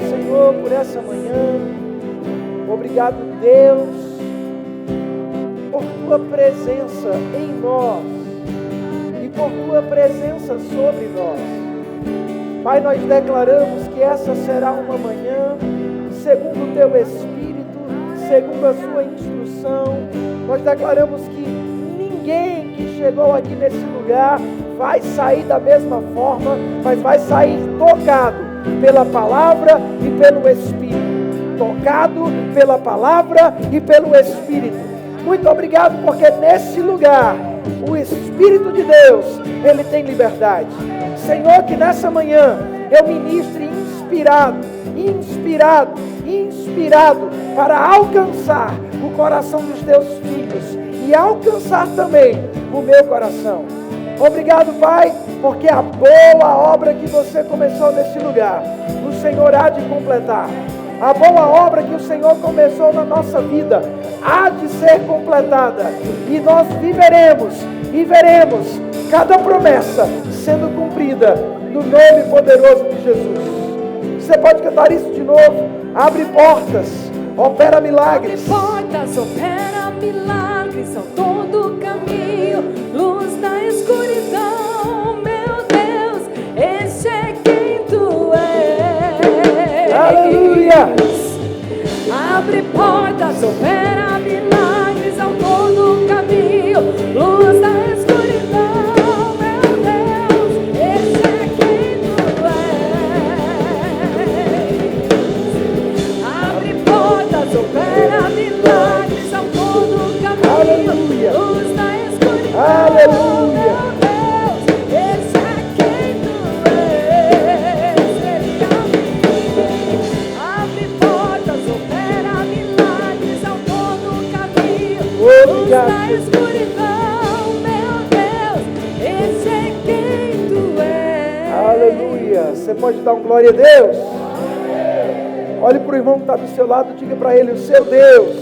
Senhor, por essa manhã. Obrigado, Deus, por Tua presença em nós e por Tua presença sobre nós. Pai, nós declaramos que essa será uma manhã segundo o Teu Espírito, segundo a Sua instrução. Nós declaramos que ninguém que chegou aqui nesse lugar vai sair da mesma forma, mas vai sair tocado pela palavra e pelo Espírito. Tocado pela palavra e pelo Espírito. Muito obrigado, porque nesse lugar o Espírito de Deus, Ele tem liberdade. Senhor, que nessa manhã eu ministre inspirado para alcançar o coração dos Teus filhos e alcançar também o meu coração. Obrigado, Pai, porque a boa obra que você começou nesse lugar, o Senhor há de completar. A boa obra que o Senhor começou na nossa vida há de ser completada. E nós viveremos e veremos cada promessa sendo cumprida no nome poderoso de Jesus. Você pode cantar isso de novo? Abre portas, opera milagres. Abre portas, opera milagres ao todo caminho, luz na escuridão, meu Deus, esse é quem Tu és. Aleluia! Abre portas, opera milagres ao todo caminho, luz na escuridão, meu Deus, esse é quem Tu és. Abre portas, opera milagres ao todo caminho, Aleluia. luz na escuridão, Aleluia. meu Deus, esse é quem Tu és. Abre portas, opera milagres ao todo caminho, luz na escuridão, meu Deus, esse é quem Tu és. Aleluia! Você pode dar um glória a Deus? Olhe para o irmão que está do seu lado, diga para ele: o seu Deus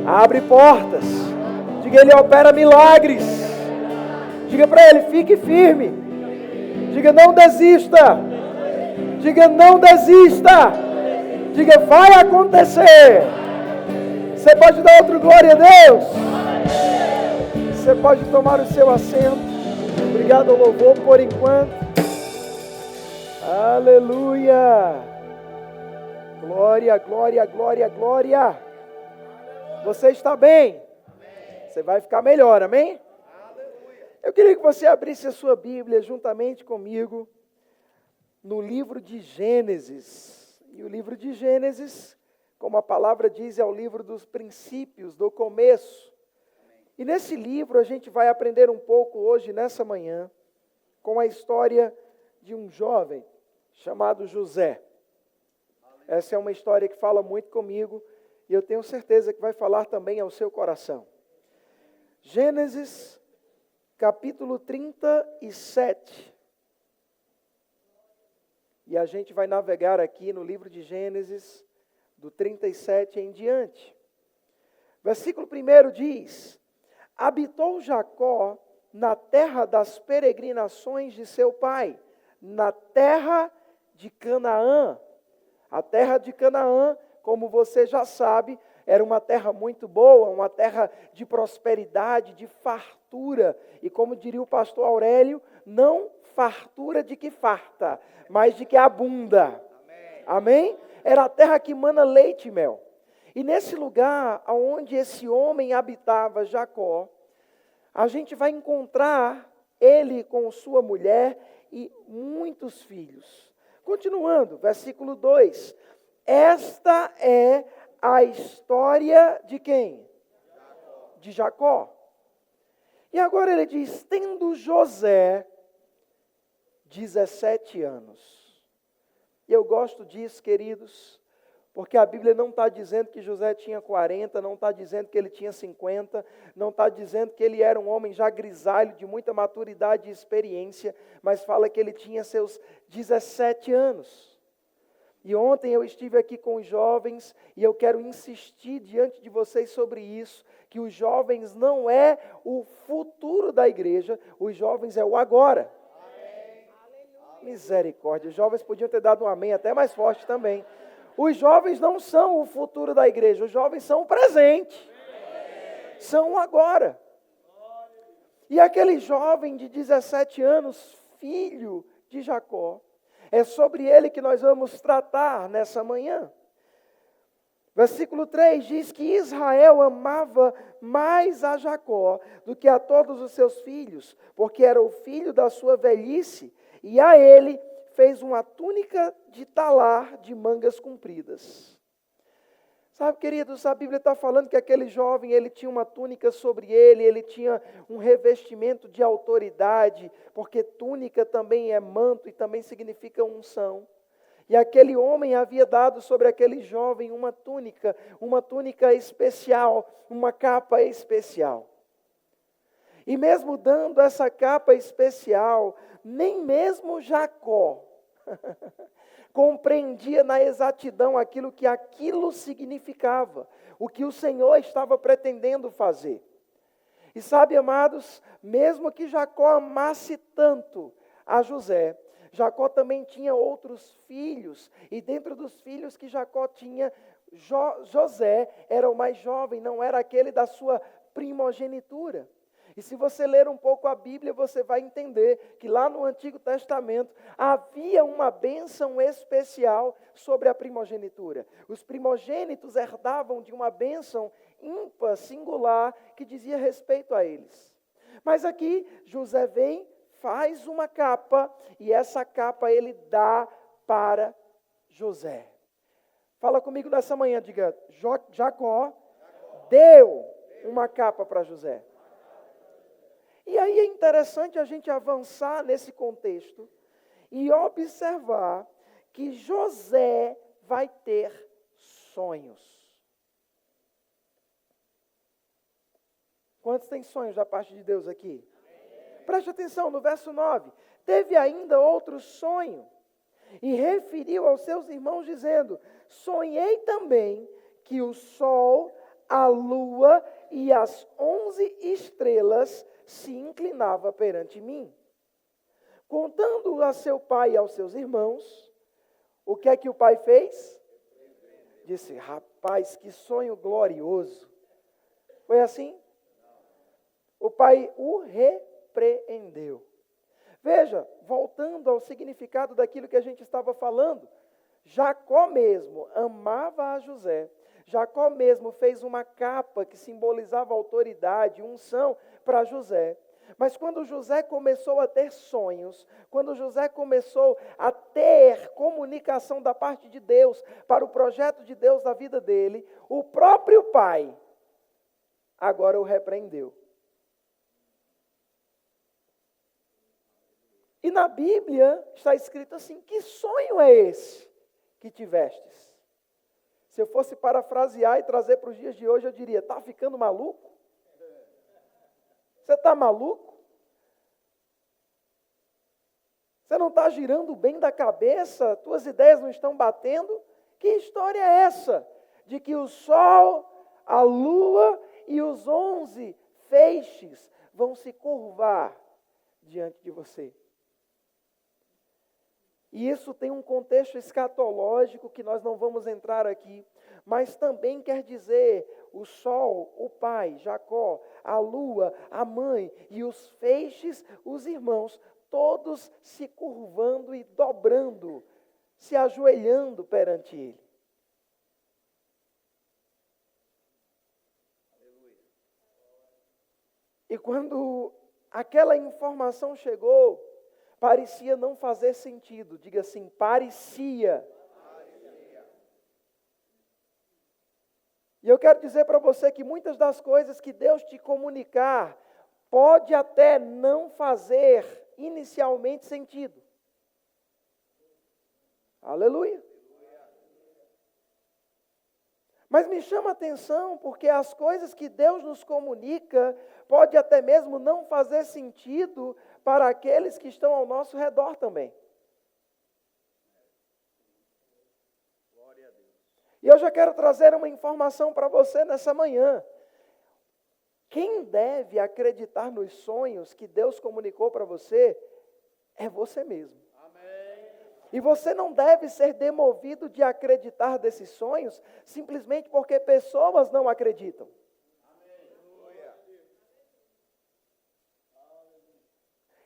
abre portas. Diga: Ele opera milagres. Diga para ele: fique firme. Diga: não desista. Diga: não desista. Diga: vai acontecer. Você pode dar outro glória a Deus? Você pode tomar o seu assento. Obrigado ao louvor por enquanto. Aleluia. Glória, glória, glória, glória. Você está bem? Você vai ficar melhor, amém? Eu queria que você abrisse a sua Bíblia juntamente comigo no livro de Gênesis. E o livro de Gênesis, como a palavra diz, é o livro dos princípios, do começo. E nesse livro a gente vai aprender um pouco hoje, nessa manhã, com a história de um jovem chamado José. Essa é uma história que fala muito comigo e eu tenho certeza que vai falar também ao seu coração. Gênesis, capítulo 37. E a gente vai navegar aqui no livro de Gênesis, do 37 em diante. Versículo 1 diz: habitou Jacó na terra das peregrinações de seu pai, na terra de Canaã. A terra de Canaã, como você já sabe, era uma terra muito boa, uma terra de prosperidade, de fartura. E como diria o pastor Aurélio, não fartura de que farta, mas de que abunda. Amém? Era a terra que mana leite e mel. E nesse lugar onde esse homem habitava, Jacó, a gente vai encontrar ele com sua mulher e muitos filhos. Continuando, versículo 2. Esta é a história de quem? De Jacó. E agora ele diz: tendo José 17 anos. E eu gosto disso, queridos, porque a Bíblia não está dizendo que José tinha 40, não está dizendo que ele tinha 50, não está dizendo que ele era um homem já grisalho, de muita maturidade e experiência, mas fala que ele tinha seus 17 anos. E ontem eu estive aqui com os jovens e eu quero insistir diante de vocês sobre isso, que os jovens não é o futuro da igreja, os jovens é o agora. Misericórdia. Os jovens podiam ter dado um amém até mais forte também. Os jovens não são o futuro da igreja, os jovens são o presente. São o agora. E aquele jovem de 17 anos, filho de Jacó, é sobre ele que nós vamos tratar nessa manhã. Versículo 3 diz que Israel amava mais a Jacó do que a todos os seus filhos, porque era o filho da sua velhice, e a ele fez uma túnica de talar de mangas compridas. Sabe, queridos, a Bíblia está falando que aquele jovem, ele tinha uma túnica sobre ele tinha um revestimento de autoridade, porque túnica também é manto e também significa unção. E aquele homem havia dado sobre aquele jovem uma túnica especial, uma capa especial. E mesmo dando essa capa especial, nem mesmo Jacó compreendia na exatidão aquilo que aquilo significava, o que o Senhor estava pretendendo fazer. E sabe, amados, mesmo que Jacó amasse tanto a José, Jacó também tinha outros filhos, e dentro dos filhos que Jacó tinha, José era o mais jovem, não era aquele da sua primogenitura. E se você ler um pouco a Bíblia, você vai entender que lá no Antigo Testamento havia uma bênção especial sobre a primogenitura. Os primogênitos herdavam de uma bênção ímpar, singular, que dizia respeito a eles. Mas aqui José vem, faz uma capa, e essa capa ele dá para José. Fala comigo nessa manhã, diga, Jacó deu uma capa para José. E aí é interessante a gente avançar nesse contexto e observar que José vai ter sonhos. Quantos têm sonhos da parte de Deus aqui? Preste atenção no verso 9. Teve ainda outro sonho e referiu aos seus irmãos dizendo: sonhei também que o sol, a lua e as 11 estrelas se inclinava perante mim. Contando a seu pai e aos seus irmãos, o que é que o pai fez? Disse: rapaz, que sonho glorioso. Foi assim? O pai o repreendeu. Veja, voltando ao significado daquilo que a gente estava falando, Jacó mesmo amava a José. Jacó mesmo fez uma capa que simbolizava autoridade, unção para José. Mas quando José começou a ter sonhos, quando José começou a ter comunicação da parte de Deus para o projeto de Deus na vida dele, o próprio pai agora o repreendeu. E na Bíblia está escrito assim: que sonho é esse que tivestes? Se eu fosse parafrasear e trazer para os dias de hoje, eu diria: está ficando maluco? Você está maluco? Você não está girando bem da cabeça? Tuas ideias não estão batendo? Que história é essa? De que o sol, a lua e os 11 feixes vão se curvar diante de você. E isso tem um contexto escatológico que nós não vamos entrar aqui, mas também quer dizer o sol, o pai, Jacó, a lua, a mãe e os feixes, os irmãos, todos se curvando e dobrando, se ajoelhando perante ele. E quando aquela informação chegou, parecia não fazer sentido. Diga assim, parecia. E eu quero dizer para você que muitas das coisas que Deus te comunicar pode até não fazer inicialmente sentido. Aleluia. Mas me chama a atenção porque as coisas que Deus nos comunica pode até mesmo não fazer sentido para aqueles que estão ao nosso redor também. E eu já quero trazer uma informação para você nessa manhã. Quem deve acreditar nos sonhos que Deus comunicou para você é você mesmo. Amém. E você não deve ser demovido de acreditar desses sonhos, simplesmente porque pessoas não acreditam.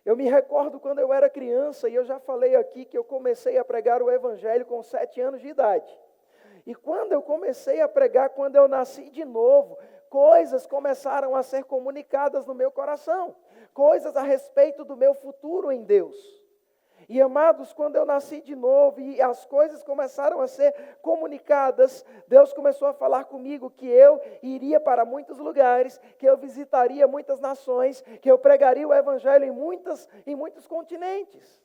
Eu me recordo quando eu era criança, e eu já falei aqui que eu comecei a pregar o Evangelho com 7 anos de idade. E quando eu comecei a pregar, quando eu nasci de novo, coisas começaram a ser comunicadas no meu coração. Coisas a respeito do meu futuro em Deus. E amados, quando eu nasci de novo e as coisas começaram a ser comunicadas, Deus começou a falar comigo que eu iria para muitos lugares, que eu visitaria muitas nações, que eu pregaria o Evangelho em muitos continentes.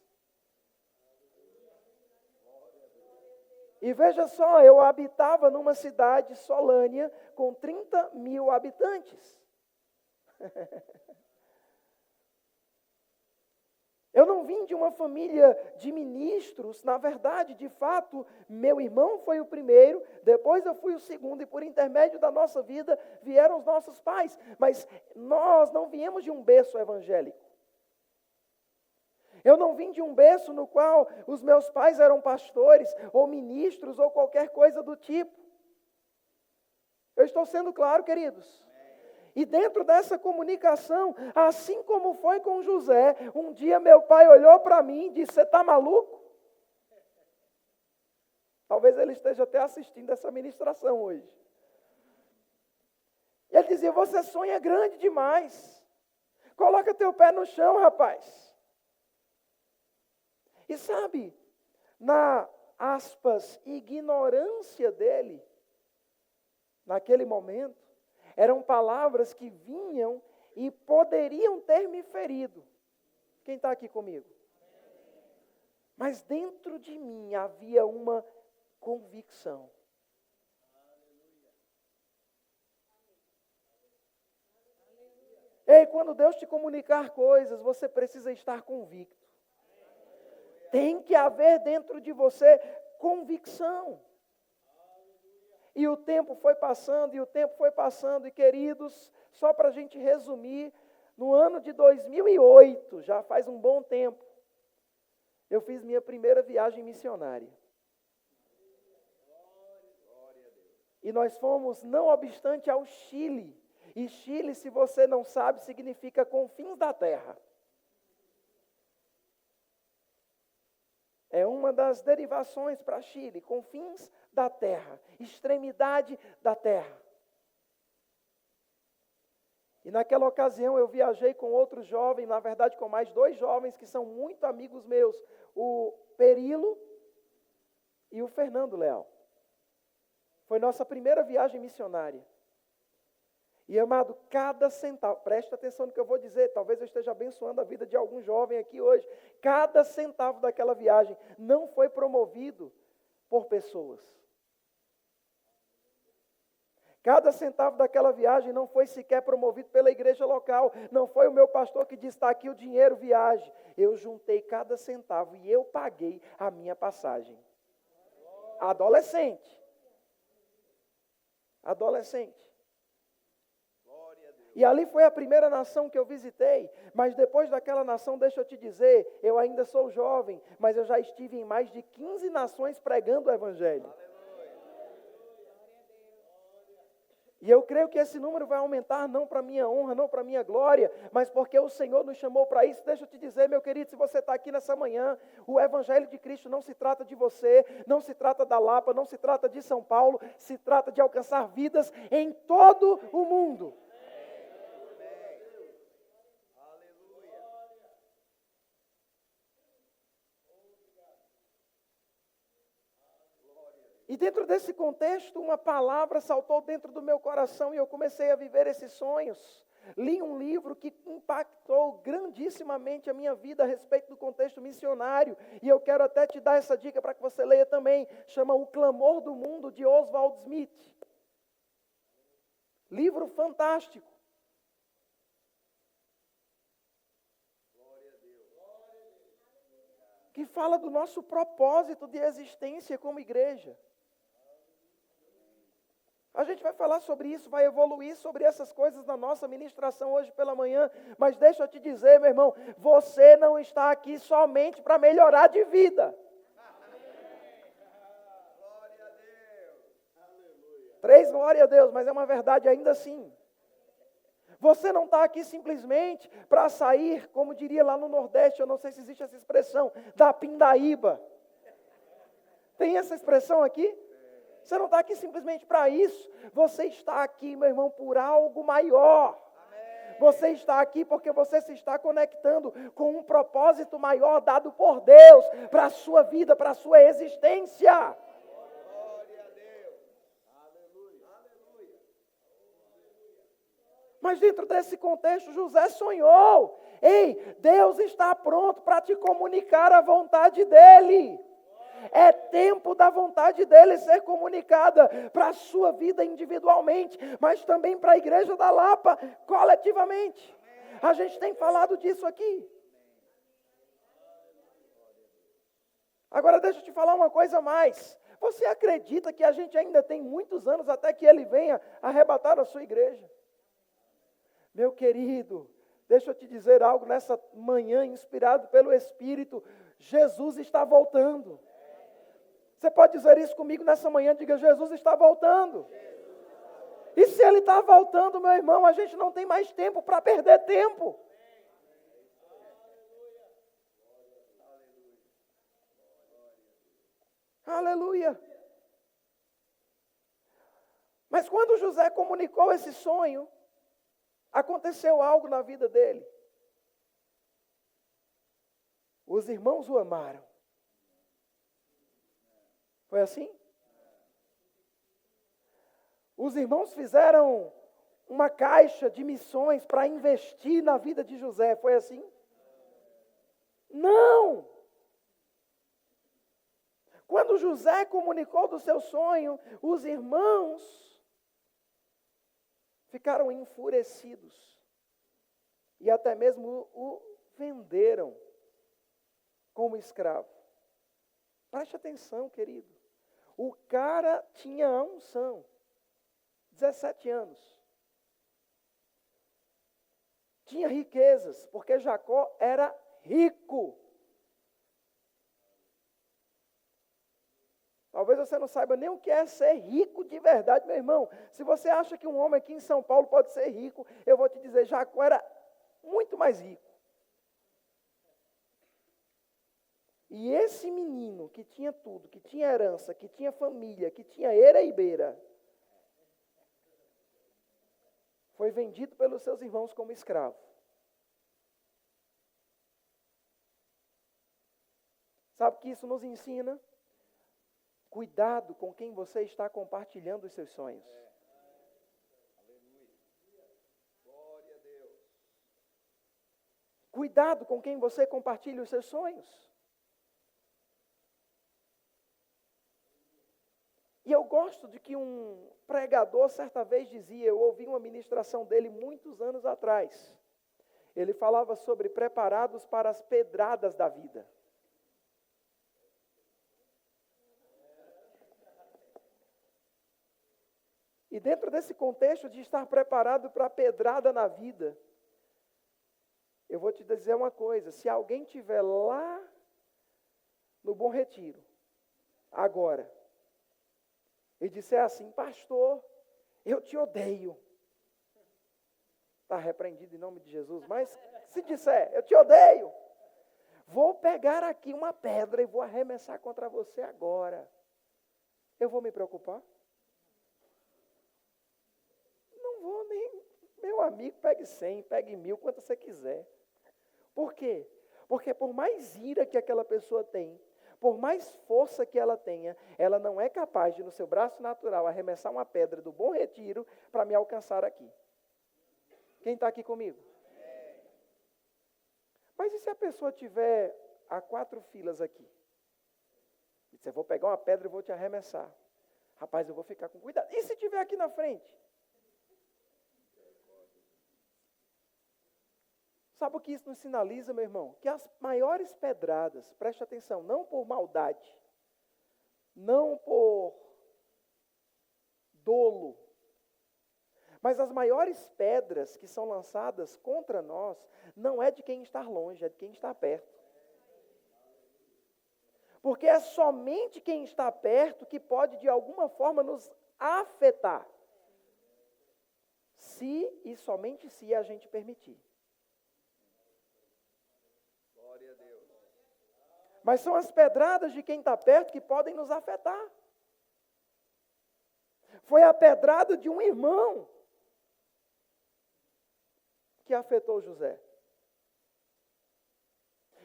E veja só, eu habitava numa cidade, Solânia, com 30 mil habitantes. Eu não vim de uma família de ministros, na verdade, de fato, meu irmão foi o primeiro, depois eu fui o segundo, e por intermédio da nossa vida vieram os nossos pais. Mas nós não viemos de um berço evangélico. Eu não vim de um berço no qual os meus pais eram pastores, ou ministros, ou qualquer coisa do tipo. Eu estou sendo claro, queridos. E dentro dessa comunicação, assim como foi com José, um dia meu pai olhou para mim e disse: você está maluco? Talvez ele esteja até assistindo essa ministração hoje. E ele dizia: você sonha grande demais. Coloca teu pé no chão, rapaz. E sabe, na, aspas, ignorância dele, naquele momento, eram palavras que vinham e poderiam ter me ferido. Quem está aqui comigo? Mas dentro de mim havia uma convicção. Ei, quando Deus te comunicar coisas, você precisa estar convicto. Tem que haver dentro de você convicção. E o tempo foi passando, e queridos, só para a gente resumir, no ano de 2008, já faz um bom tempo, eu fiz minha primeira viagem missionária. E nós fomos, não obstante, ao Chile. E Chile, se você não sabe, significa confins da terra. É uma das derivações para Chile, confins da terra, extremidade da terra. E naquela ocasião eu viajei com outros jovens, na verdade com mais 2 jovens que são muito amigos meus, o Perilo e o Fernando Leal. Foi nossa primeira viagem missionária. E amado, cada centavo, presta atenção no que eu vou dizer, talvez eu esteja abençoando a vida de algum jovem aqui hoje. Cada centavo daquela viagem não foi promovido por pessoas. Cada centavo daquela viagem não foi sequer promovido pela igreja local. Não foi o meu pastor que disse: está aqui o dinheiro, viagem. Eu juntei cada centavo e eu paguei a minha passagem. Adolescente. E ali foi a primeira nação que eu visitei, mas depois daquela nação, deixa eu te dizer, eu ainda sou jovem, mas eu já estive em mais de 15 nações pregando o Evangelho. E eu creio que esse número vai aumentar não para minha honra, não para minha glória, mas porque o Senhor nos chamou para isso. Deixa eu te dizer, meu querido, se você está aqui nessa manhã, o Evangelho de Cristo não se trata de você, não se trata da Lapa, não se trata de São Paulo, se trata de alcançar vidas em todo o mundo. E dentro desse contexto, uma palavra saltou dentro do meu coração e eu comecei a viver esses sonhos. Li um livro que impactou grandissimamente a minha vida a respeito do contexto missionário. E eu quero até te dar essa dica para que você leia também. Chama O Clamor do Mundo, de Oswald Smith. Livro fantástico. Que fala do nosso propósito de existência como igreja. A gente vai falar sobre isso, vai evoluir sobre essas coisas na nossa ministração hoje pela manhã, mas deixa eu te dizer, meu irmão, você não está aqui somente para melhorar de vida. Mas glória a Deus, mas é uma verdade ainda assim. Você não está aqui simplesmente para sair, como diria lá no Nordeste, eu não sei se existe essa expressão, da pindaíba. Tem essa expressão aqui? Você não está aqui simplesmente para isso. Você está aqui, meu irmão, por algo maior. Você está aqui porque você se está conectando com um propósito maior dado por Deus para a sua vida, para a sua existência. Glória a Deus. Aleluia. Aleluia. Mas dentro desse contexto, José sonhou. Ei, Deus está pronto para te comunicar a vontade dEle. É tempo da vontade dEle ser comunicada para a sua vida individualmente, mas também para a igreja da Lapa, coletivamente. A gente tem falado disso aqui. Agora deixa eu te falar uma coisa a mais. Você acredita que a gente ainda tem muitos anos até que Ele venha arrebatar a sua igreja? Meu querido, deixa eu te dizer algo nessa manhã, inspirado pelo Espírito. Jesus está voltando. Você pode dizer isso comigo nessa manhã? Diga, Jesus está voltando. E se Ele está voltando, meu irmão, a gente não tem mais tempo para perder tempo. Aleluia. Mas quando José comunicou esse sonho, aconteceu algo na vida dele. Os irmãos o amaram. Foi assim? Os irmãos fizeram uma caixa de missões para investir na vida de José. Foi assim? Não! Quando José comunicou do seu sonho, os irmãos ficaram enfurecidos. E até mesmo o venderam como escravo. Preste atenção, querido. O cara tinha a unção. 17 anos. Tinha riquezas, porque Jacó era rico. Talvez você não saiba nem o que é ser rico de verdade, meu irmão. Se você acha que um homem aqui em São Paulo pode ser rico, eu vou te dizer, Jacó era muito mais rico. E esse menino que tinha tudo, que tinha herança, que tinha família, que tinha era e beira, foi vendido pelos seus irmãos como escravo. Sabe o que isso nos ensina? Cuidado com quem você está compartilhando os seus sonhos. Glória a Deus. Cuidado com quem você compartilha os seus sonhos. E eu gosto de que um pregador certa vez dizia, eu ouvi uma ministração dele muitos anos atrás. Ele falava sobre preparados para as pedradas da vida. E dentro desse contexto de estar preparado para a pedrada na vida, eu vou te dizer uma coisa, se alguém estiver lá no Bom Retiro, agora, e disser assim, pastor, eu te odeio. Está repreendido em nome de Jesus, mas se disser, eu te odeio, vou pegar aqui uma pedra e vou arremessar contra você agora. Eu vou me preocupar? Não vou nem, meu amigo, pegue 100, pegue 1000, quanto você quiser. Por quê? Porque por mais ira que aquela pessoa tem, por mais força que ela tenha, ela não é capaz de, no seu braço natural, arremessar uma pedra do Bom Retiro para me alcançar aqui. Quem está aqui comigo? Mas e se a pessoa tiver a 4 filas aqui? E disse, eu vou pegar uma pedra e vou te arremessar. Rapaz, eu vou ficar com cuidado. E se tiver aqui na frente? Sabe o que isso nos sinaliza, meu irmão? Que as maiores pedradas, preste atenção, não por maldade, não por dolo, mas as maiores pedras que são lançadas contra nós, não é de quem está longe, é de quem está perto. Porque é somente quem está perto que pode, de alguma forma, nos afetar. se e somente se a gente permitir. Glória a Deus. Mas são as pedradas de quem está perto que podem nos afetar. Foi a pedrada de um irmão que afetou José.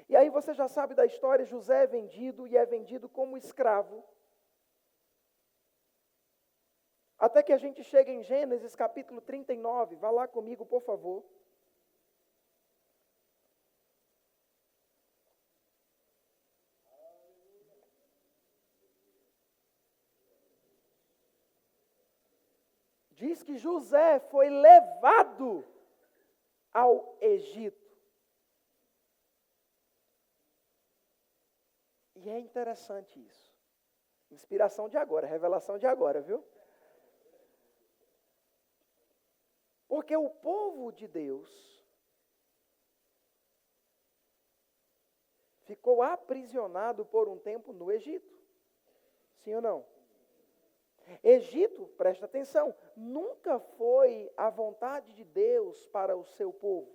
E aí você já sabe da história, José é vendido e é vendido como escravo. Até que a gente chega em Gênesis capítulo 39, vá lá comigo, por favor. Diz que José foi levado ao Egito. E é interessante isso. Inspiração de agora, revelação de agora, viu? Porque o povo de Deus ficou aprisionado por um tempo no Egito. Sim ou não? Egito, presta atenção, nunca foi a vontade de Deus para o seu povo.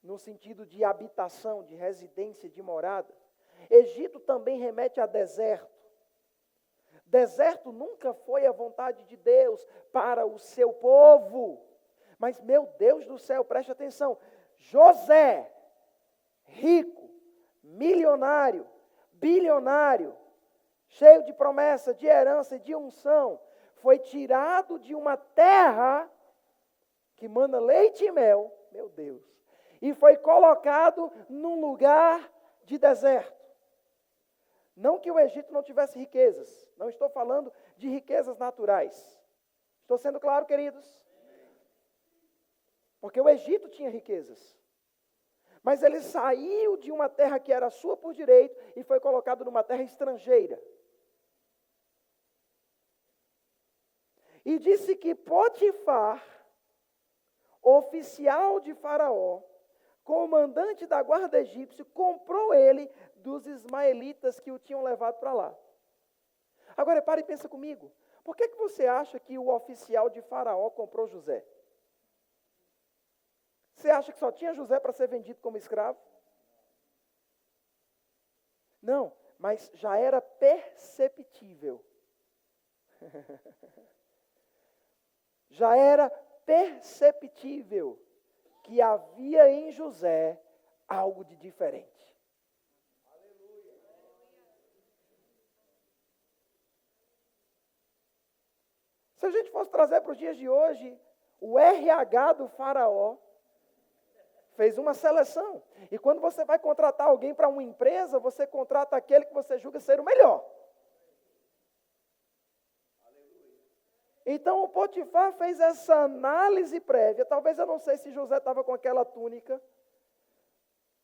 No sentido de habitação, de residência, de morada. Egito também remete a deserto. Deserto nunca foi a vontade de Deus para o seu povo. Mas, meu Deus do céu, preste atenção. José, rico, milionário, bilionário, cheio de promessa, de herança e de unção, foi tirado de uma terra que mana leite e mel, meu Deus, e foi colocado num lugar de deserto. Não que o Egito não tivesse riquezas, não estou falando de riquezas naturais. Estou sendo claro, queridos? Porque o Egito tinha riquezas. Mas ele saiu de uma terra que era sua por direito e foi colocado numa terra estrangeira. E disse que Potifar, oficial de Faraó, comandante da guarda egípcia, comprou ele dos ismaelitas que o tinham levado para lá. Agora, para e pensa comigo. Por que você acha que o oficial de Faraó comprou José? Você acha que só tinha José para ser vendido como escravo? Não, mas já era perceptível. Já era perceptível que havia em José algo de diferente. Se a gente fosse trazer para os dias de hoje, o RH do Faraó fez uma seleção. E quando você vai contratar alguém para uma empresa, você contrata aquele que você julga ser o melhor. Então o Potifar fez essa análise prévia. Talvez eu não sei se José estava com aquela túnica,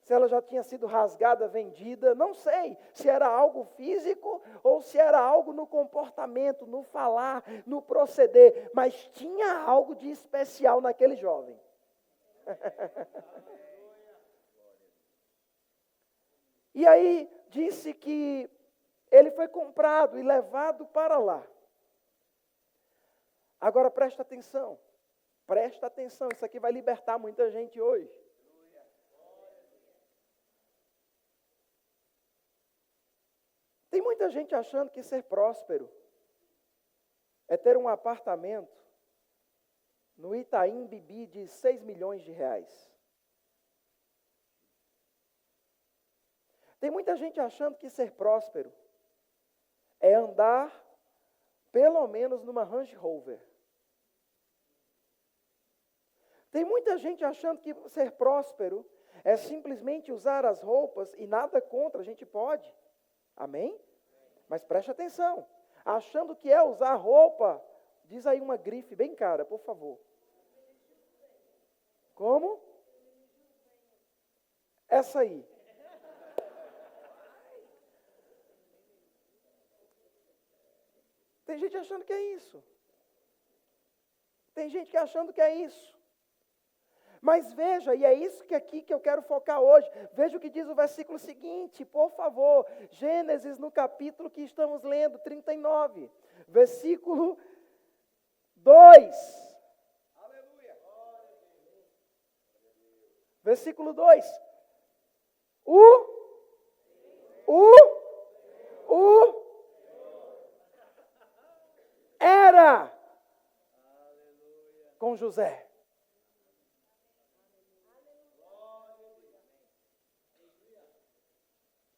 se ela já tinha sido rasgada, vendida, não sei se era algo físico ou se era algo no comportamento, no falar, no proceder, mas tinha algo de especial naquele jovem. E aí disse que ele foi comprado e levado para lá. Agora presta atenção, isso aqui vai libertar muita gente hoje. Tem muita gente achando que ser próspero é ter um apartamento no Itaim Bibi de 6 milhões de reais. Tem muita gente achando que ser próspero é andar pelo menos numa Range Rover. Tem muita gente achando que ser próspero é simplesmente usar as roupas, e nada contra, a gente pode. Amém? Mas preste atenção. Achando que é usar roupa, diz aí uma grife bem cara, por favor. Como? Essa aí. Tem gente achando que é isso. Tem gente que achando que é isso. Mas veja, e é isso que aqui que eu quero focar hoje. Veja o que diz o versículo seguinte, por favor. Gênesis, no capítulo que estamos lendo, 39. Versículo 2. Versículo 2. Era com José.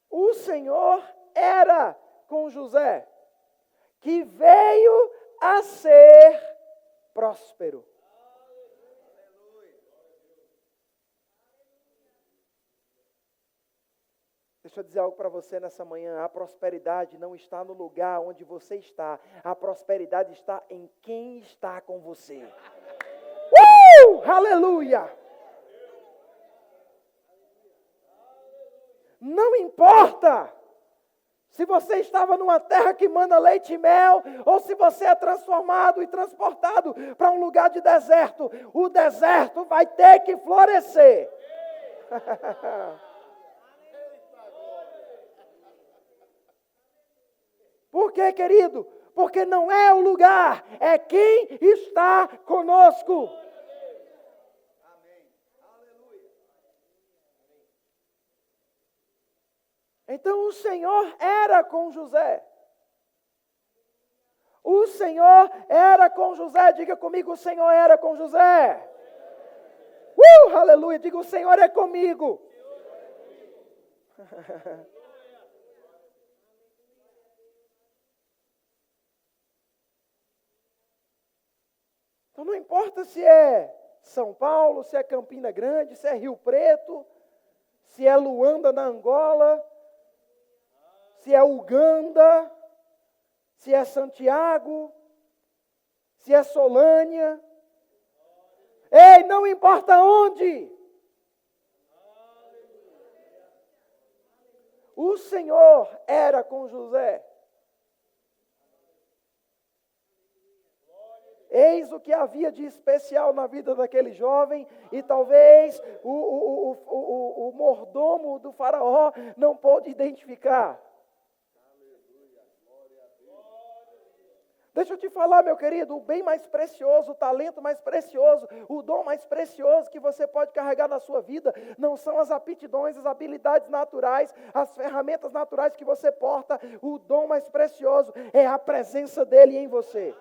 O Senhor era com José, que veio a ser próspero. Deixa eu dizer algo para você nessa manhã. A prosperidade não está no lugar onde você está. A prosperidade está em quem está com você. Aleluia! Não importa se você estava numa terra que manda leite e mel, ou se você é transformado e transportado para um lugar de deserto. O deserto vai ter que florescer. Por quê, querido? Porque não é o lugar, é quem está conosco. Então o Senhor era com José. O Senhor era com José. Diga comigo, o Senhor era com José. Aleluia. Diga, o Senhor é comigo. Então não importa se é São Paulo, se é Campina Grande, se é Rio Preto, se é Luanda na Angola, se é Uganda, se é Santiago, se é Solânia. Ei, não importa onde. O Senhor era com José. Eis o que havia de especial na vida daquele jovem, e talvez o mordomo do faraó não pôde identificar. Deixa eu te falar, meu querido, o bem mais precioso, o talento mais precioso, o dom mais precioso que você pode carregar na sua vida, não são as aptidões, as habilidades naturais, as ferramentas naturais que você porta. O dom mais precioso é a presença dele em você.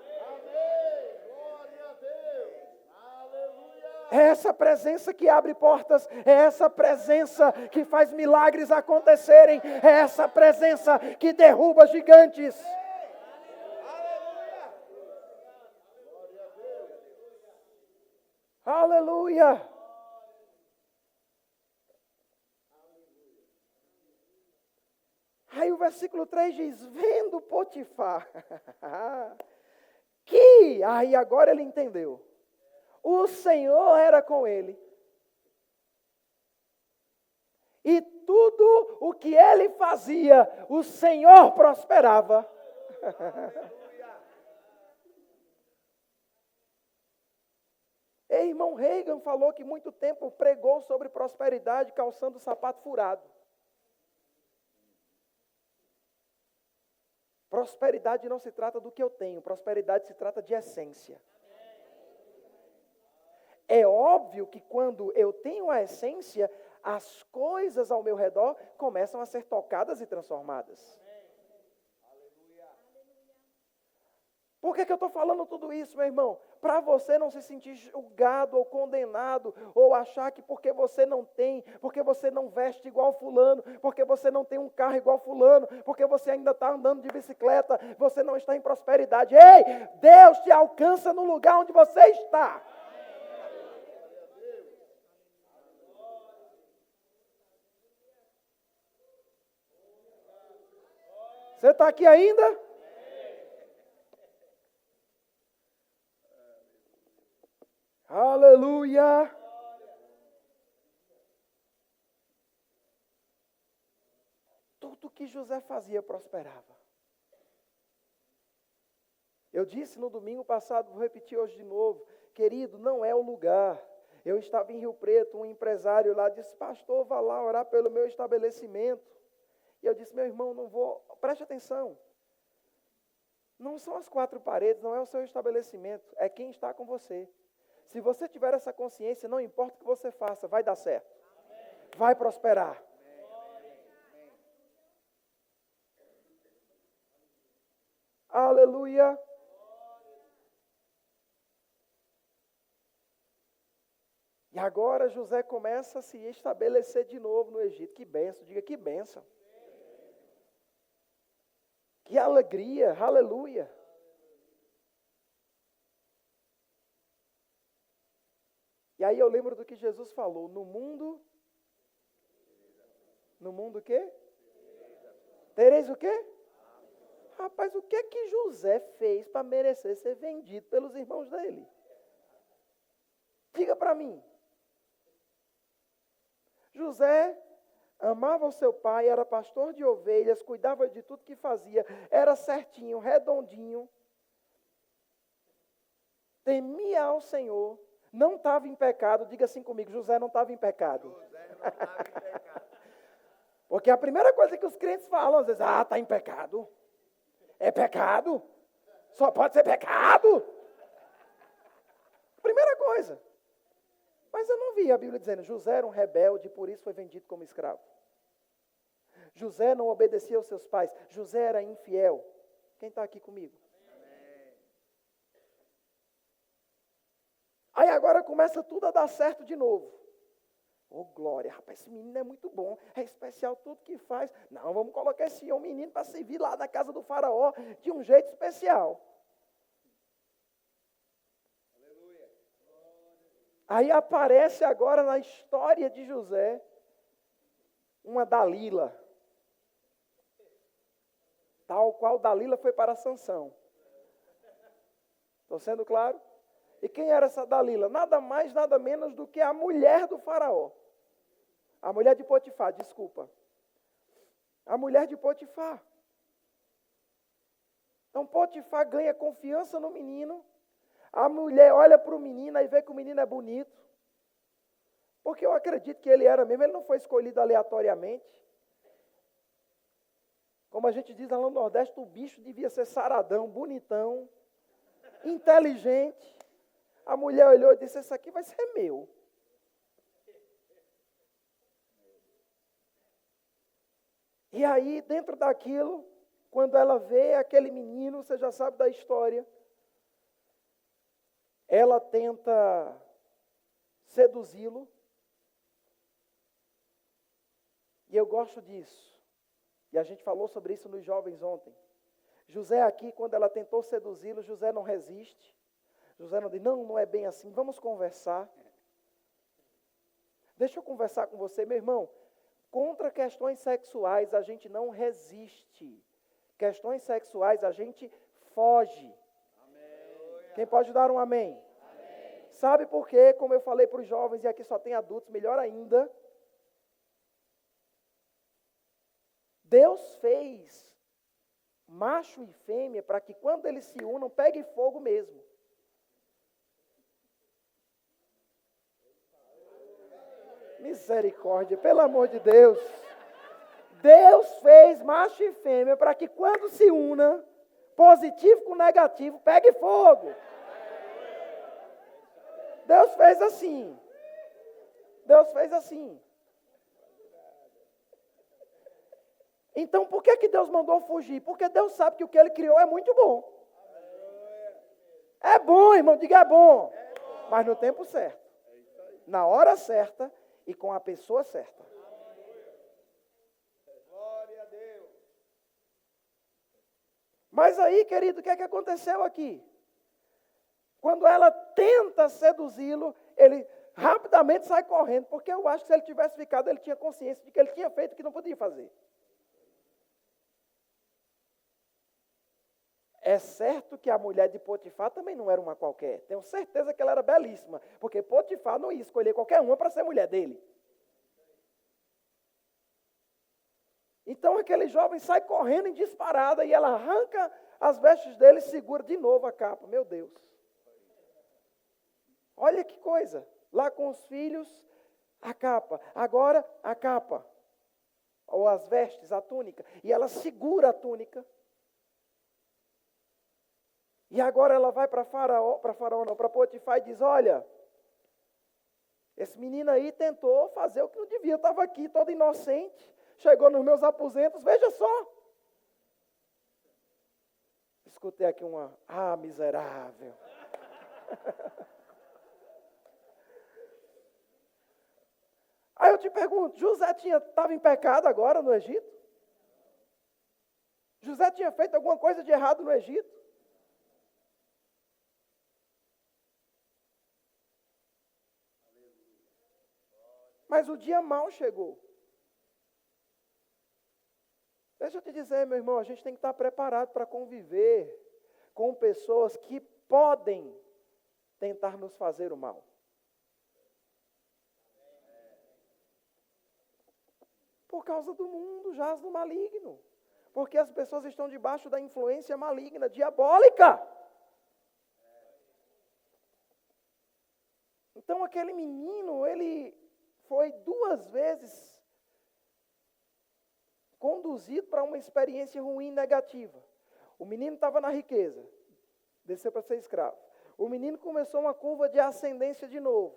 É essa presença que abre portas, é essa presença que faz milagres acontecerem, é essa presença que derruba gigantes. Aleluia! Aí o versículo 3 diz, vendo Potifar, que, aí agora ele entendeu, o Senhor era com ele, e tudo o que ele fazia, o Senhor prosperava. Irmão Reagan falou que muito tempo pregou sobre prosperidade calçando sapato furado. Prosperidade não se trata do que eu tenho, prosperidade se trata de essência. É óbvio que quando eu tenho a essência, as coisas ao meu redor começam a ser tocadas e transformadas. Por que eu estou falando tudo isso, meu irmão? Para você não se sentir julgado ou condenado, ou achar que porque você não tem, porque você não veste igual fulano, porque você não tem um carro igual fulano, porque você ainda está andando de bicicleta, você não está em prosperidade. Ei, Deus te alcança no lugar onde você está. Você está aqui ainda? Aleluia! Tudo que José fazia prosperava. Eu disse no domingo passado, vou repetir hoje de novo, querido, não é o lugar. Eu estava em Rio Preto, um empresário lá disse, pastor, vá lá orar pelo meu estabelecimento. E eu disse, meu irmão, não vou, preste atenção. Não são as quatro paredes, não é o seu estabelecimento, é quem está com você. Se você tiver essa consciência, não importa o que você faça, vai dar certo. Vai prosperar. Aleluia. E agora José começa a se estabelecer de novo no Egito. Que bênção, diga que bênção. Que alegria, aleluia. E aí eu lembro do que Jesus falou, no mundo o quê? Tereis o quê? Rapaz, o que é que José fez para merecer ser vendido pelos irmãos dele? Diga para mim. José amava o seu pai, era pastor de ovelhas, cuidava de tudo que fazia, era certinho, redondinho, temia ao Senhor, não estava em pecado. Diga assim comigo, José não estava em pecado. José não estava em pecado. Porque a primeira coisa que os crentes falam, às vezes, está em pecado. É pecado? Só pode ser pecado? Primeira coisa. Mas eu não vi a Bíblia dizendo, José era um rebelde, por isso foi vendido como escravo. José não obedecia aos seus pais. José era infiel. Quem está aqui comigo? Amém. Aí agora começa tudo a dar certo de novo. Oh, glória, rapaz, esse menino é muito bom, é especial tudo que faz. Não, vamos colocar esse menino para servir lá na casa do faraó de um jeito especial. Aleluia. Aí aparece agora na história de José uma Dalila. Tal qual Dalila foi para Sansão. Estou sendo claro? E quem era essa Dalila? Nada mais, nada menos do que a mulher do faraó. A mulher de Potifar, desculpa. A mulher de Potifar. Então Potifar ganha confiança no menino. A mulher olha para o menino e vê que o menino é bonito. Porque eu acredito que ele era mesmo, ele não foi escolhido aleatoriamente. Como a gente diz lá no Nordeste, o bicho devia ser saradão, bonitão, inteligente. A mulher olhou e disse, esse aqui vai ser meu. E aí, dentro daquilo, quando ela vê aquele menino, você já sabe da história, ela tenta seduzi-lo. E eu gosto disso. E a gente falou sobre isso nos jovens ontem. José aqui, quando ela tentou seduzi-lo, José não resiste. José não diz, não é bem assim, vamos conversar. Deixa eu conversar com você, meu irmão. Contra questões sexuais a gente não resiste. Questões sexuais a gente foge. Amém. Quem pode dar um amém? Amém. Sabe por quê? Como eu falei para os jovens, e aqui só tem adultos, melhor ainda. Deus fez macho e fêmea para que quando eles se unam, pegue fogo mesmo. Misericórdia, pelo amor de Deus. Deus fez macho e fêmea para que quando se una, positivo com negativo, pegue fogo. Deus fez assim. Deus fez assim. Então, por que Deus mandou fugir? Porque Deus sabe que o que Ele criou é muito bom. É bom, irmão, diga é bom. Mas no tempo certo. Na hora certa e com a pessoa certa. Glória a Deus. Mas aí, querido, o que é que aconteceu aqui? Quando ela tenta seduzi-lo, ele rapidamente sai correndo, porque eu acho que se ele tivesse ficado, ele tinha consciência de que ele tinha feito o que não podia fazer. É certo que a mulher de Potifar também não era uma qualquer. Tenho certeza que ela era belíssima, porque Potifar não ia escolher qualquer uma para ser mulher dele. Então aquele jovem sai correndo em disparada e ela arranca as vestes dele e segura de novo a capa. Meu Deus. Olha que coisa. Lá com os filhos, a capa. Agora a capa. Ou as vestes, a túnica. E ela segura a túnica. E agora ela vai para Potifar e diz, olha, esse menino aí tentou fazer o que não devia, eu estava aqui todo inocente, chegou nos meus aposentos, veja só. Escutei aqui miserável. Aí eu te pergunto, José estava em pecado agora no Egito? José tinha feito alguma coisa de errado no Egito? Mas o dia mau chegou. Deixa eu te dizer, meu irmão, a gente tem que estar preparado para conviver com pessoas que podem tentar nos fazer o mal. Por causa do mundo jaz no maligno. Porque as pessoas estão debaixo da influência maligna, diabólica. Então aquele menino, ele foi 2 vezes conduzido para uma experiência ruim, negativa. O menino estava na riqueza, desceu para ser escravo. O menino começou uma curva de ascendência de novo,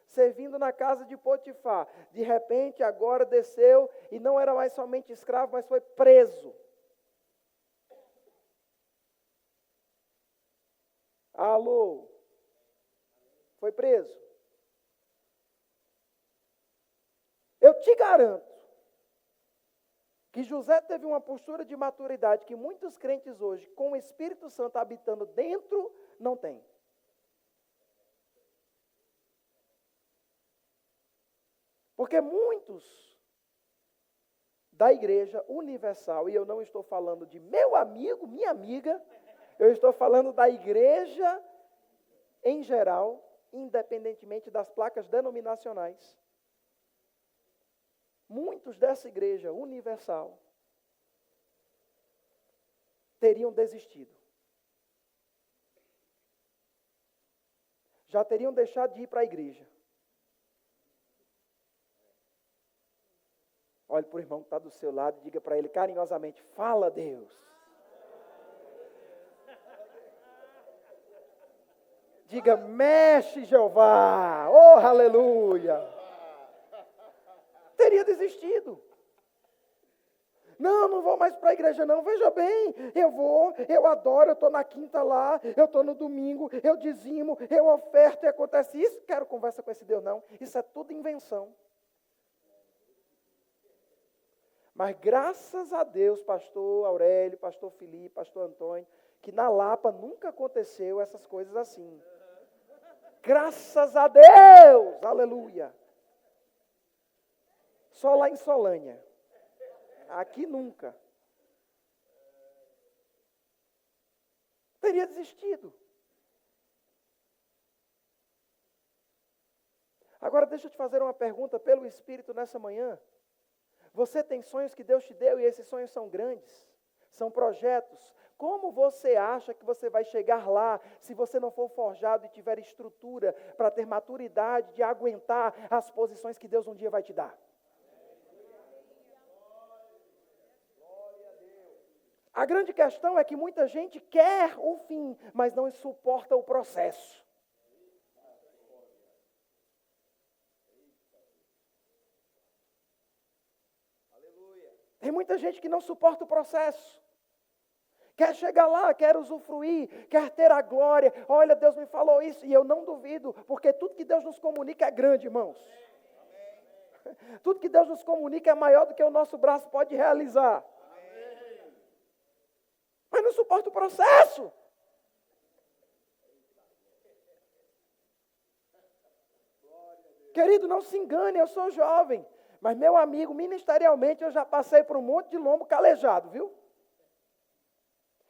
servindo na casa de Potifar. De repente, agora desceu e não era mais somente escravo, mas foi preso. Alô? Foi preso. Eu te garanto que José teve uma postura de maturidade que muitos crentes hoje, com o Espírito Santo habitando dentro, não têm. Porque muitos da igreja universal, e eu não estou falando de meu amigo, minha amiga, eu estou falando da igreja em geral, independentemente das placas denominacionais. Muitos dessa igreja universal teriam desistido. Já teriam deixado de ir para a igreja. Olhe para o irmão que está do seu lado e diga para ele carinhosamente, fala Deus. Diga, mexe Jeová, oh aleluia. Teria desistido. Não vou mais para a igreja não, veja bem, eu adoro, eu estou na quinta lá, eu estou no domingo, eu dizimo, eu oferto e acontece isso, quero conversa com esse Deus não, isso é tudo invenção. Mas graças a Deus, pastor Aurélio, pastor Felipe, pastor Antônio, que na Lapa nunca aconteceu essas coisas assim. Graças a Deus, aleluia. Só lá em Solânia. Aqui nunca. Teria desistido. Agora deixa eu te fazer uma pergunta pelo Espírito nessa manhã. Você tem sonhos que Deus te deu e esses sonhos são grandes, são projetos. Como você acha que você vai chegar lá se você não for forjado e tiver estrutura para ter maturidade de aguentar as posições que Deus um dia vai te dar? A grande questão é que muita gente quer o fim, mas não suporta o processo. Tem muita gente que não suporta o processo. Quer chegar lá, quer usufruir, quer ter a glória. Olha, Deus me falou isso e eu não duvido, porque tudo que Deus nos comunica é grande, irmãos. Amém. Tudo que Deus nos comunica é maior do que o nosso braço pode realizar. Amém. Mas não suporta o processo. Querido, não se engane, eu sou jovem. Mas, meu amigo, ministerialmente eu já passei por um monte de lombo calejado, viu?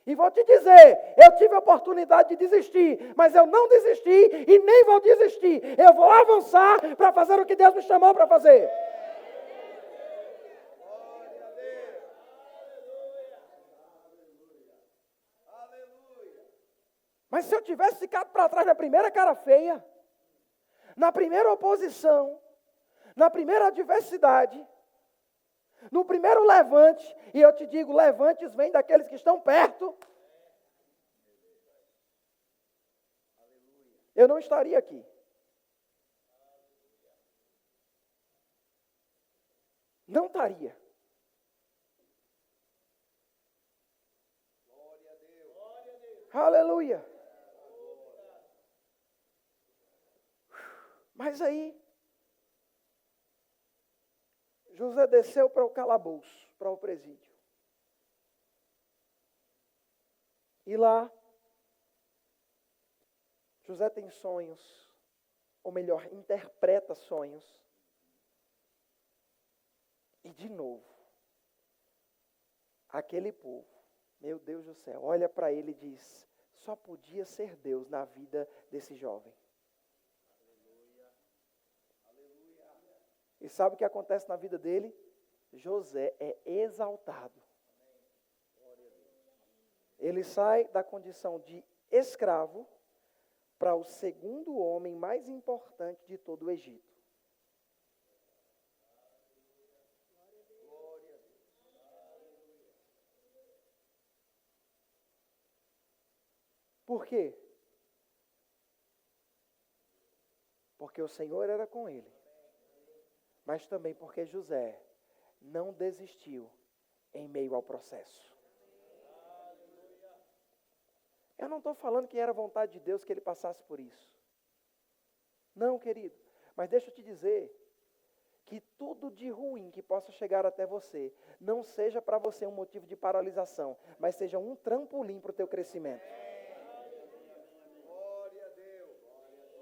E vou te dizer, eu tive a oportunidade de desistir, mas eu não desisti e nem vou desistir. Eu vou avançar para fazer o que Deus me chamou para fazer. Glória a Deus. Aleluia. Mas se eu tivesse ficado para trás na primeira cara feia, na primeira oposição, na primeira adversidade, no primeiro levante, e eu te digo, levantes vêm daqueles que estão perto. eu não estaria aqui. Não estaria. Glória a Deus. Aleluia. Mas aí, José desceu para o calabouço, para o presídio. E lá, José tem sonhos, ou melhor, interpreta sonhos. E de novo, aquele povo, meu Deus do céu, olha para ele e diz, só podia ser Deus na vida desse jovem. E sabe o que acontece na vida dele? José é exaltado. Ele sai da condição de escravo para o segundo homem mais importante de todo o Egito. Por quê? Porque o Senhor era com ele. Mas também porque José não desistiu em meio ao processo. Eu não estou falando que era vontade de Deus que ele passasse por isso. Não, querido. Mas deixa eu te dizer que tudo de ruim que possa chegar até você, não seja para você um motivo de paralisação, mas seja um trampolim para o teu crescimento. Glória a Deus.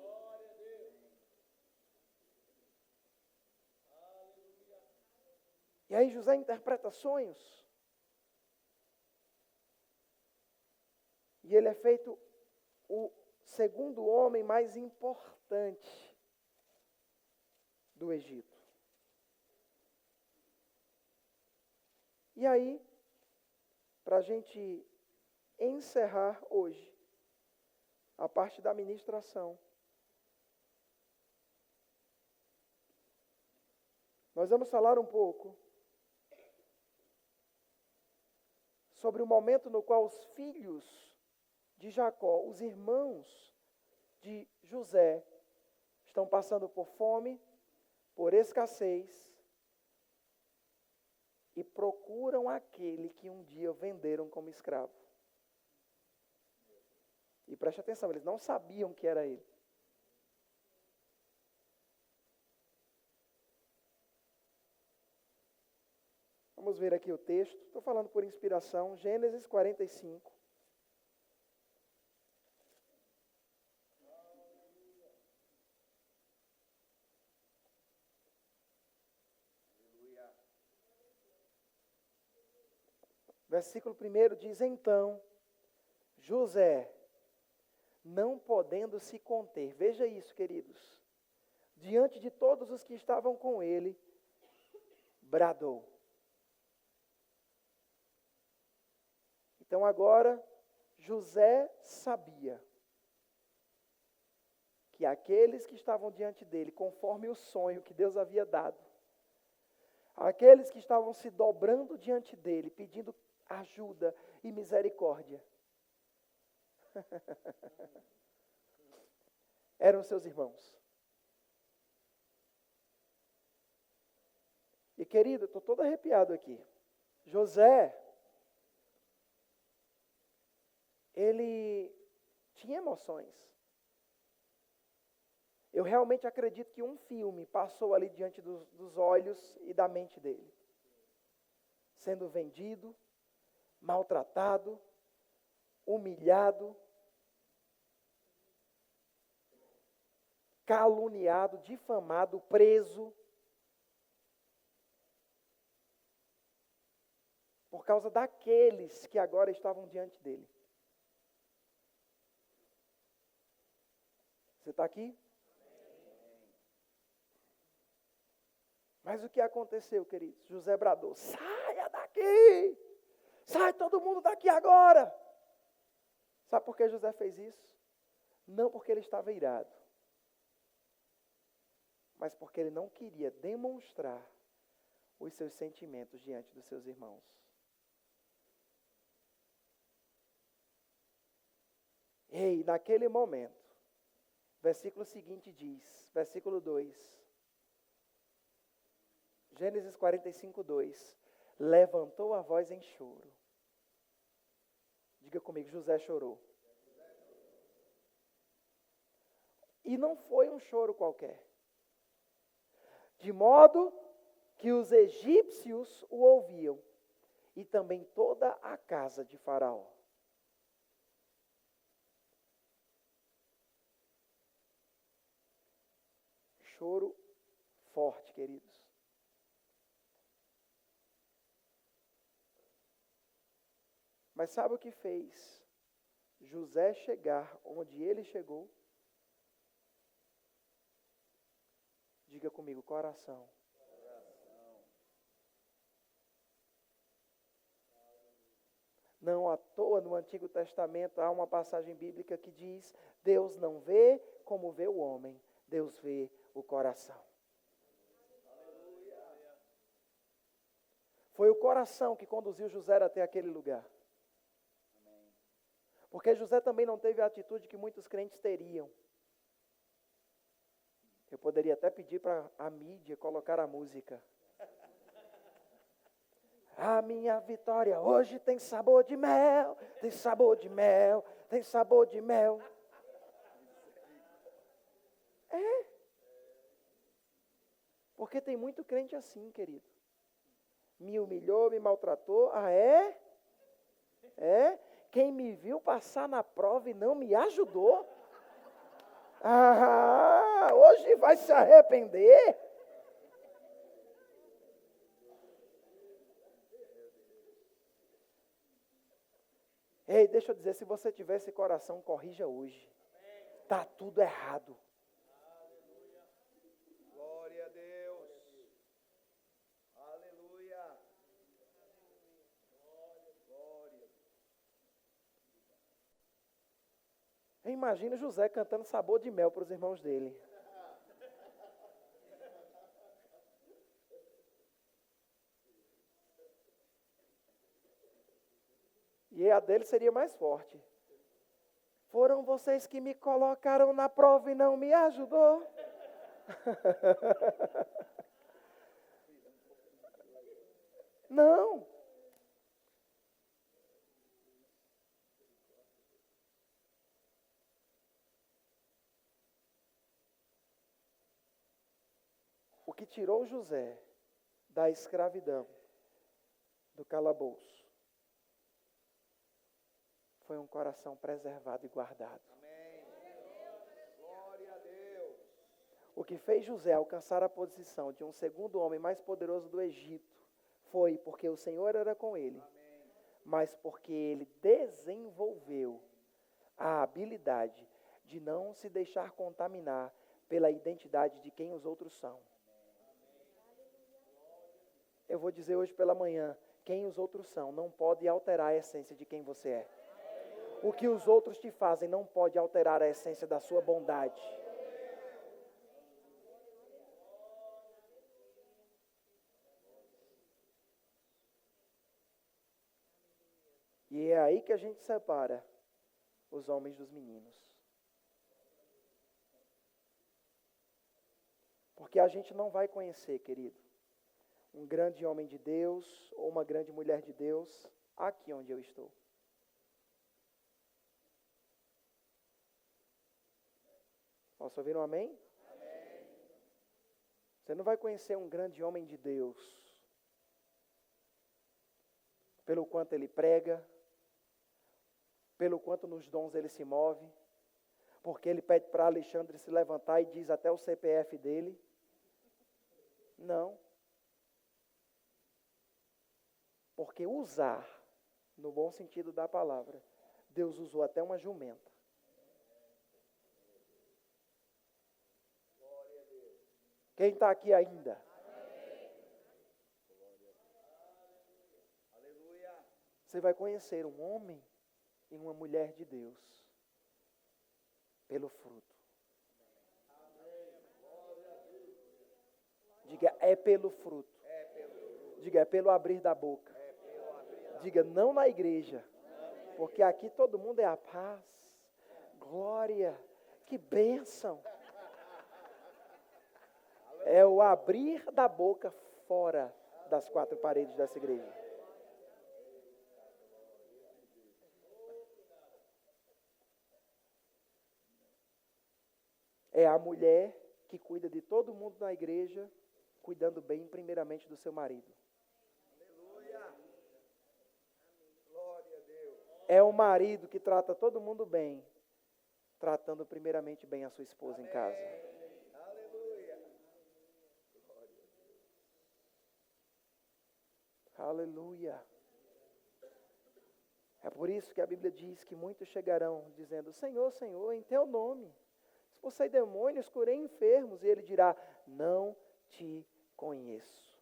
Glória a Deus. E aí José interpreta sonhos. E ele é feito o segundo homem mais importante do Egito. E aí, para a gente encerrar hoje a parte da ministração, nós vamos falar um pouco sobre o momento no qual os filhos de Jacó, os irmãos de José, estão passando por fome, por escassez, e procuram aquele que um dia venderam como escravo. E preste atenção, eles não sabiam que era ele. Vamos ver aqui o texto. Estou falando por inspiração. Gênesis 45. Versículo 1 diz, então, José, não podendo se conter, veja isso, queridos, diante de todos os que estavam com ele, bradou. Então agora, José sabia que aqueles que estavam diante dele, conforme o sonho que Deus havia dado, aqueles que estavam se dobrando diante dele, pedindo ajuda e misericórdia, eram seus irmãos. E querido, estou todo arrepiado aqui. José, ele tinha emoções. Eu realmente acredito que um filme passou ali diante dos olhos e da mente dele. Sendo vendido, maltratado, humilhado, caluniado, difamado, preso, por causa daqueles que agora estavam diante dele. Você está aqui? Mas o que aconteceu, queridos? José bradou, saia daqui! Sai todo mundo daqui agora! Sabe por que José fez isso? Não porque ele estava irado, mas porque ele não queria demonstrar os seus sentimentos diante dos seus irmãos. Ei, naquele momento, Versículo seguinte diz, versículo 2. Gênesis 45, 2. Levantou a voz em choro. Diga comigo, José chorou. E não foi um choro qualquer. De modo que os egípcios o ouviam, e também toda a casa de Faraó. Choro forte, queridos. Mas sabe o que fez José chegar onde ele chegou? Diga comigo, coração. Não à toa no Antigo Testamento há uma passagem bíblica que diz: Deus não vê como vê o homem, Deus vê o coração. Foi o coração que conduziu José até aquele lugar. Porque José também não teve a atitude que muitos crentes teriam. Eu poderia até pedir para a mídia colocar a música. A minha vitória hoje tem sabor de mel, tem sabor de mel, tem sabor de mel. É. Porque tem muito crente assim, querido. Me humilhou, me maltratou. Ah, é? É? Quem me viu passar na prova e não me ajudou? Ah, hoje vai se arrepender? Ei, deixa eu dizer, se você tiver esse coração, corrija hoje. Está tudo errado. Glória a Deus. Aleluia. Glória. Imagina José cantando sabor de mel para os irmãos dele. E a dele seria mais forte. Foram vocês que me colocaram na prova e não me ajudou. Não. O que tirou José da escravidão, do calabouço, foi um coração preservado e guardado. Amém. Glória a Deus. O que fez José alcançar a posição de um segundo homem mais poderoso do Egito foi porque o Senhor era com ele, mas porque ele desenvolveu a habilidade de não se deixar contaminar pela identidade de quem os outros são. Eu vou dizer hoje pela manhã, quem os outros são não pode alterar a essência de quem você é. O que os outros te fazem não pode alterar a essência da sua bondade. E é aí que a gente separa os homens dos meninos. Porque a gente não vai conhecer, querido, um grande homem de Deus ou uma grande mulher de Deus aqui onde eu estou. Posso ouvir um amém? Amém. Você não vai conhecer um grande homem de Deus pelo quanto ele prega, pelo quanto nos dons ele se move, porque ele pede para Alexandre se levantar e diz até o CPF dele. Não. Porque usar, no bom sentido da palavra, Deus usou até uma jumenta. Quem está aqui ainda? Aleluia. Você vai conhecer um homem e uma mulher de Deus pelo fruto. Diga, é pelo fruto. Diga, é pelo abrir da boca. Diga, não na igreja. Porque aqui todo mundo é a paz, glória, Que bênção! É o abrir da boca fora das quatro paredes dessa igreja. É a mulher que cuida de todo mundo na igreja, cuidando bem, primeiramente, do seu marido. Glória a Deus. É o marido que trata todo mundo bem, tratando primeiramente bem a sua esposa em casa. Aleluia. Aleluia. É por isso que a Bíblia diz que muitos chegarão dizendo: Senhor, Senhor, em teu nome expulsei demônios, curei enfermos. E ele dirá: não te conheço.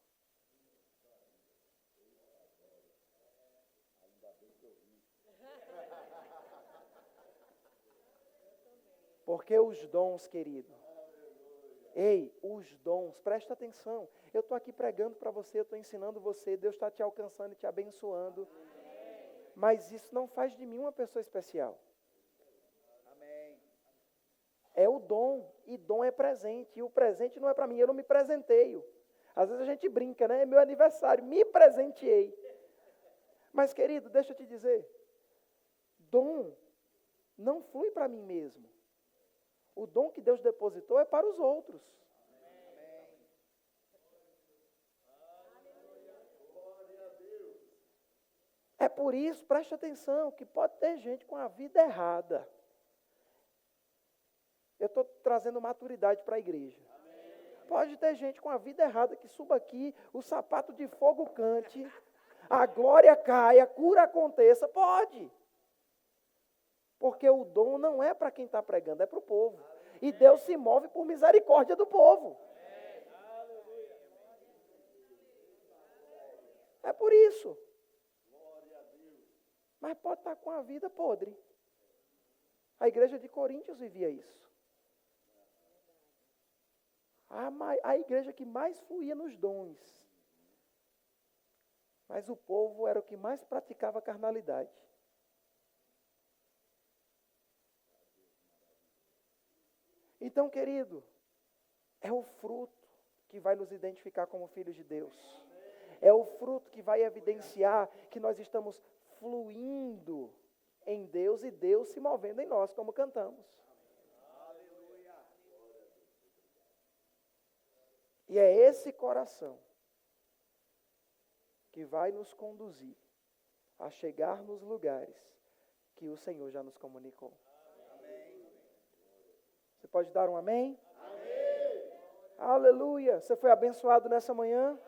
Porque os dons, querido, ei, os dons, presta atenção, eu estou aqui pregando para você, eu estou ensinando você, Deus está te alcançando e te abençoando, mas isso não faz de mim uma pessoa especial. Amém. É o dom, e dom é presente, e o presente não é para mim, eu não me presenteio. Às vezes a gente brinca, né? É meu aniversário, me presenteei. Mas, querido, deixa eu te dizer, dom não flui para mim mesmo. O dom que Deus depositou é para os outros. É por isso, preste atenção, que pode ter gente com a vida errada. Eu estou trazendo maturidade para a igreja. Pode ter gente com a vida errada que suba aqui, o sapato de fogo cante, a glória caia, a cura aconteça. Pode. Porque o dom não é para quem está pregando, é para o povo. E Deus se move por misericórdia do povo. É por isso. Mas pode estar com a vida podre. A igreja de Coríntios vivia isso. A igreja que mais fluía nos dons. Mas o povo era o que mais praticava a carnalidade. Então, querido, é o fruto que vai nos identificar como filhos de Deus. É o fruto que vai evidenciar que nós estamos fluindo em Deus e Deus se movendo em nós, como cantamos. Aleluia. E é esse coração que vai nos conduzir a chegar nos lugares que o Senhor já nos comunicou. Você pode dar um amém? Amém. Aleluia! Você foi abençoado nessa manhã?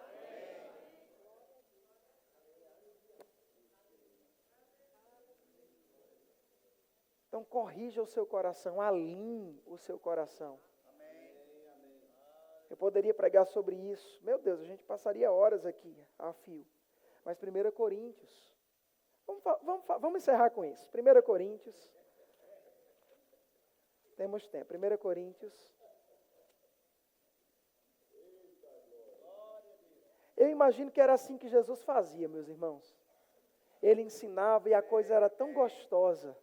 Então corrija o seu coração, alinhe o seu coração. Eu poderia pregar sobre isso. Meu Deus, a gente passaria horas aqui a fio. Mas 1 Coríntios. Vamos encerrar com isso. 1 Coríntios. Temos tempo. 1 Coríntios. Eu imagino que era assim que Jesus fazia, meus irmãos. Ele ensinava e a coisa era tão gostosa.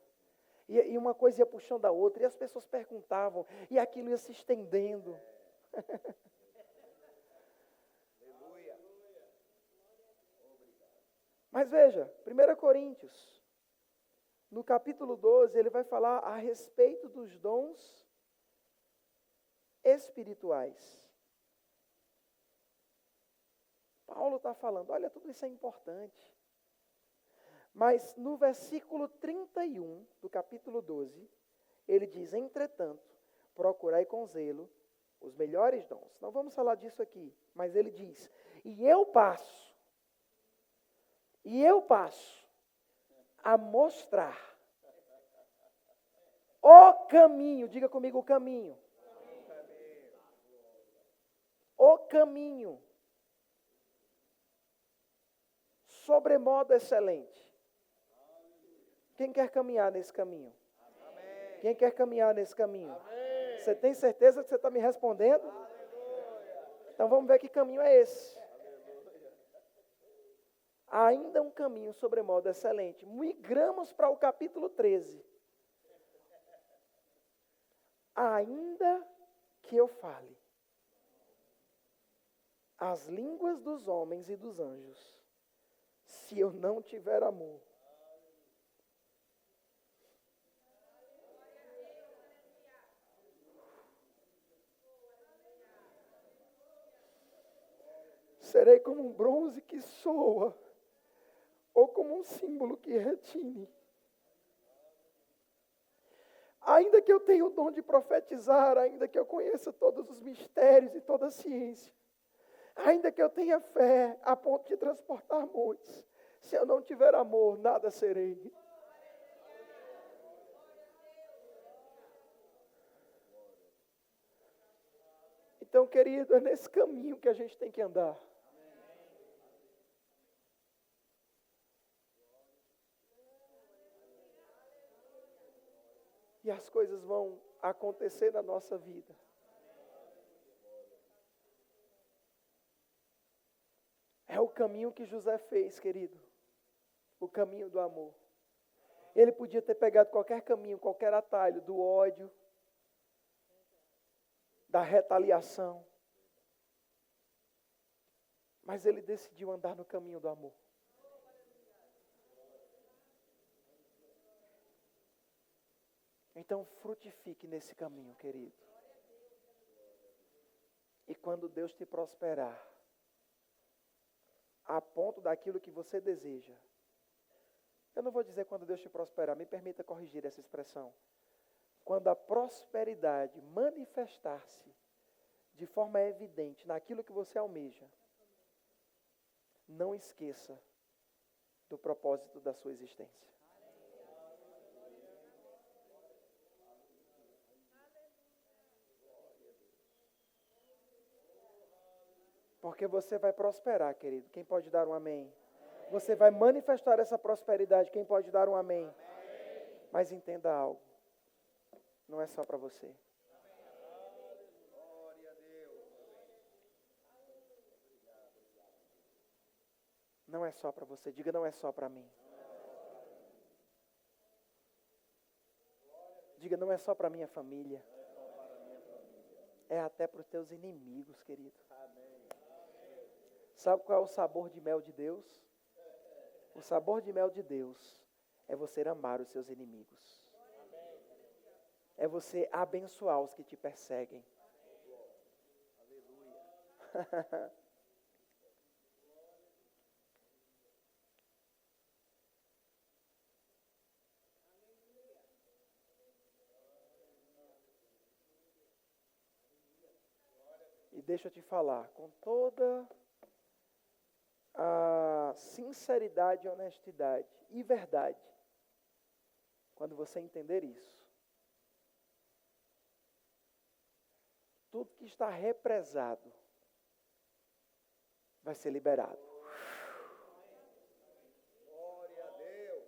E uma coisa ia puxando a outra. E as pessoas perguntavam. E aquilo ia se estendendo. Aleluia. Mas veja, 1 Coríntios. No capítulo 12, ele vai falar a respeito dos dons espirituais. Paulo está falando, olha, tudo isso é importante. Mas no versículo 31 do capítulo 12, ele diz, entretanto, procurai com zelo os melhores dons. Não vamos falar disso aqui, mas ele diz, e eu passo a mostrar o caminho, diga comigo o caminho. O caminho, sobremodo excelente. Quem quer caminhar nesse caminho? Amém. Quem quer caminhar nesse caminho? Amém. Você tem certeza que você está me respondendo? Então vamos ver que caminho é esse. Ainda um caminho sobremodo excelente. Migramos para o capítulo 13. ainda que eu fale as línguas dos homens e dos anjos, se eu não tiver amor, serei como um bronze que soa, ou como um símbolo que retine. Ainda que eu tenha o dom de profetizar, ainda que eu conheça todos os mistérios e toda a ciência, ainda que eu tenha fé a ponto de transportar montes, se eu não tiver amor, nada serei. Então, querido, é nesse caminho que a gente tem que andar. E as coisas vão acontecer na nossa vida. É o caminho que José fez, querido. O caminho do amor. Ele podia ter pegado qualquer caminho, qualquer atalho do ódio, da retaliação. Mas ele decidiu andar no caminho do amor. Então frutifique nesse caminho, querido. E quando Deus te prosperar, a ponto daquilo que você deseja. Eu não vou dizer quando Deus te prosperar, me permita corrigir essa expressão. Quando a prosperidade manifestar-se de forma evidente naquilo que você almeja, não esqueça do propósito da sua existência. Porque você vai prosperar, querido. Quem pode dar um amém? Você vai manifestar essa prosperidade. Quem pode dar um amém? Mas entenda algo. Não é só para você. Não é só para você. Diga, não é só para mim. Diga, não é só para minha família. É até para os teus inimigos, querido. Sabe qual é o sabor de mel de Deus? O sabor de mel de Deus é você amar os seus inimigos. É você abençoar os que te perseguem. Aleluia. E deixa eu te falar, com toda a sinceridade, honestidade e verdade, quando você entender isso, tudo que está represado vai ser liberado. Glória a Deus.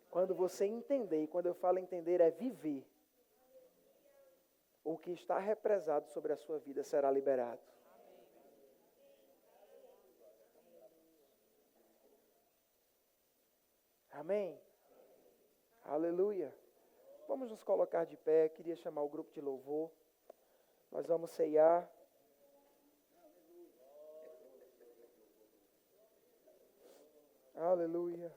Quando você entender, e quando eu falo entender, é viver, o que está represado sobre a sua vida será liberado. Amém? Aleluia. Vamos nos colocar de pé. Queria chamar o grupo de louvor. Nós vamos ceiar. Aleluia.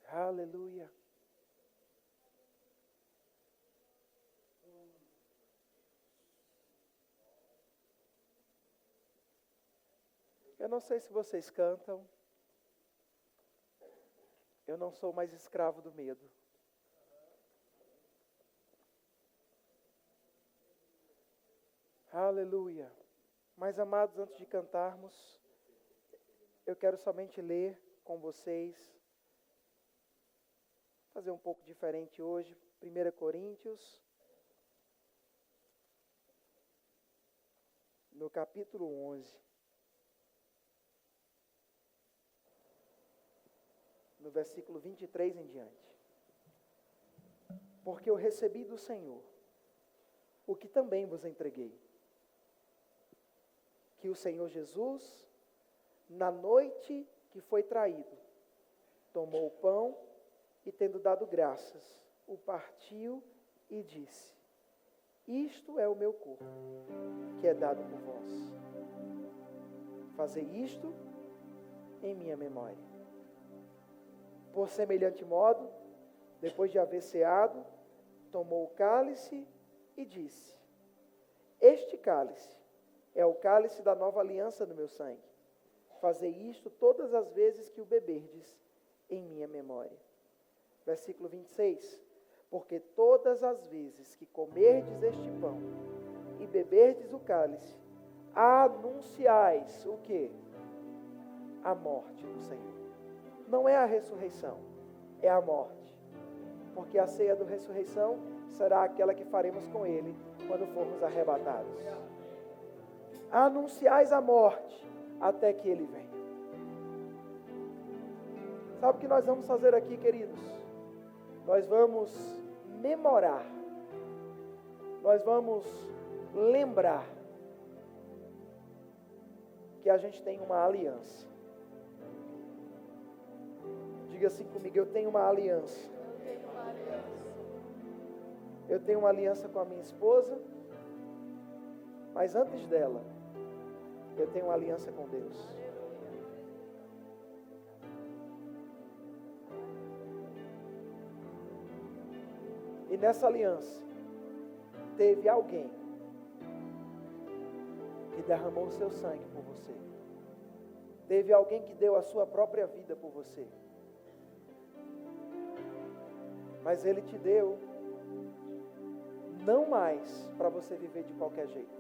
Aleluia. Eu não sei se vocês cantam. Eu não sou mais escravo do medo. Aleluia. Mas, amados, antes de cantarmos, eu quero somente ler com vocês, fazer um pouco diferente hoje, 1 Coríntios, no capítulo 11. No versículo 23 em diante. Porque eu recebi do Senhor o que também vos entreguei. Que o Senhor Jesus, na noite que foi traído, tomou o pão e tendo dado graças, o partiu e disse: isto é o meu corpo, que é dado por vós. Fazei isto em minha memória. Por semelhante modo, depois de haver ceado, tomou o cálice e disse: este cálice é o cálice da nova aliança no meu sangue. Fazei isto todas as vezes que o beberdes em minha memória. Versículo 26. Porque todas as vezes que comerdes este pão e beberdes o cálice, anunciais o quê? A morte do Senhor. Não é a ressurreição, é a morte. Porque a ceia da ressurreição será aquela que faremos com Ele quando formos arrebatados. Anunciais a morte até que Ele venha. Sabe o que nós vamos fazer aqui, queridos? Nós vamos memorar, nós vamos lembrar que a gente tem uma aliança. Diga assim comigo: eu tenho uma aliança. Eu tenho uma aliança com a minha esposa, mas antes dela, eu tenho uma aliança com Deus. E nessa aliança, teve alguém que derramou o seu sangue por você. Teve alguém que deu a sua própria vida por você. Mas Ele te deu não mais para você viver de qualquer jeito.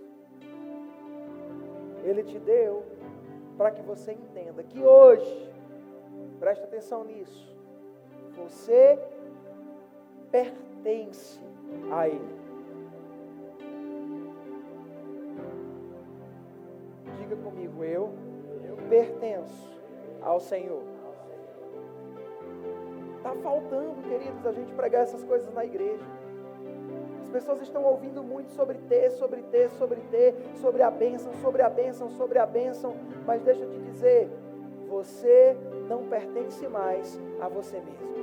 Ele te deu para que você entenda que hoje, preste atenção nisso, você pertence a Ele. Diga comigo: eu pertenço ao Senhor. Está faltando, queridos, a gente pregar essas coisas na igreja. As pessoas estão ouvindo muito sobre ter, sobre ter, sobre ter, sobre a bênção, sobre a bênção, sobre a bênção. Mas deixa eu te dizer, você não pertence mais a você mesmo.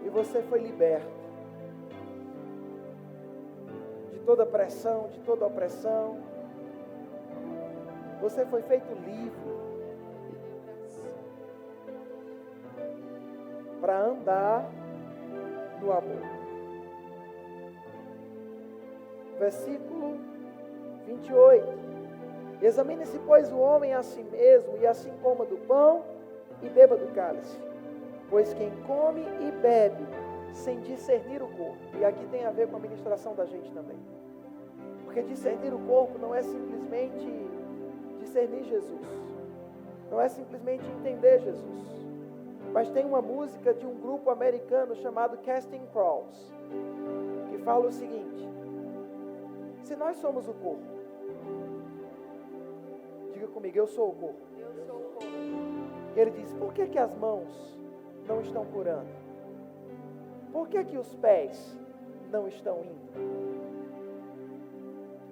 E você foi liberto de toda pressão, de toda opressão. Você foi feito livre para andar no amor. Versículo 28. Examine-se, pois, o homem a si mesmo, e assim coma do pão e beba do cálice. Pois quem come e bebe sem discernir o corpo, e aqui tem a ver com a ministração da gente também, porque discernir o corpo não é simplesmente discernir Jesus, não é simplesmente entender Jesus, mas tem uma música de um grupo americano chamado Casting Crowns, que fala o seguinte: se nós somos o corpo, diga comigo, eu sou o corpo. Eu sou o corpo. Ele diz, por que as mãos não estão curando? Por que os pés não estão indo?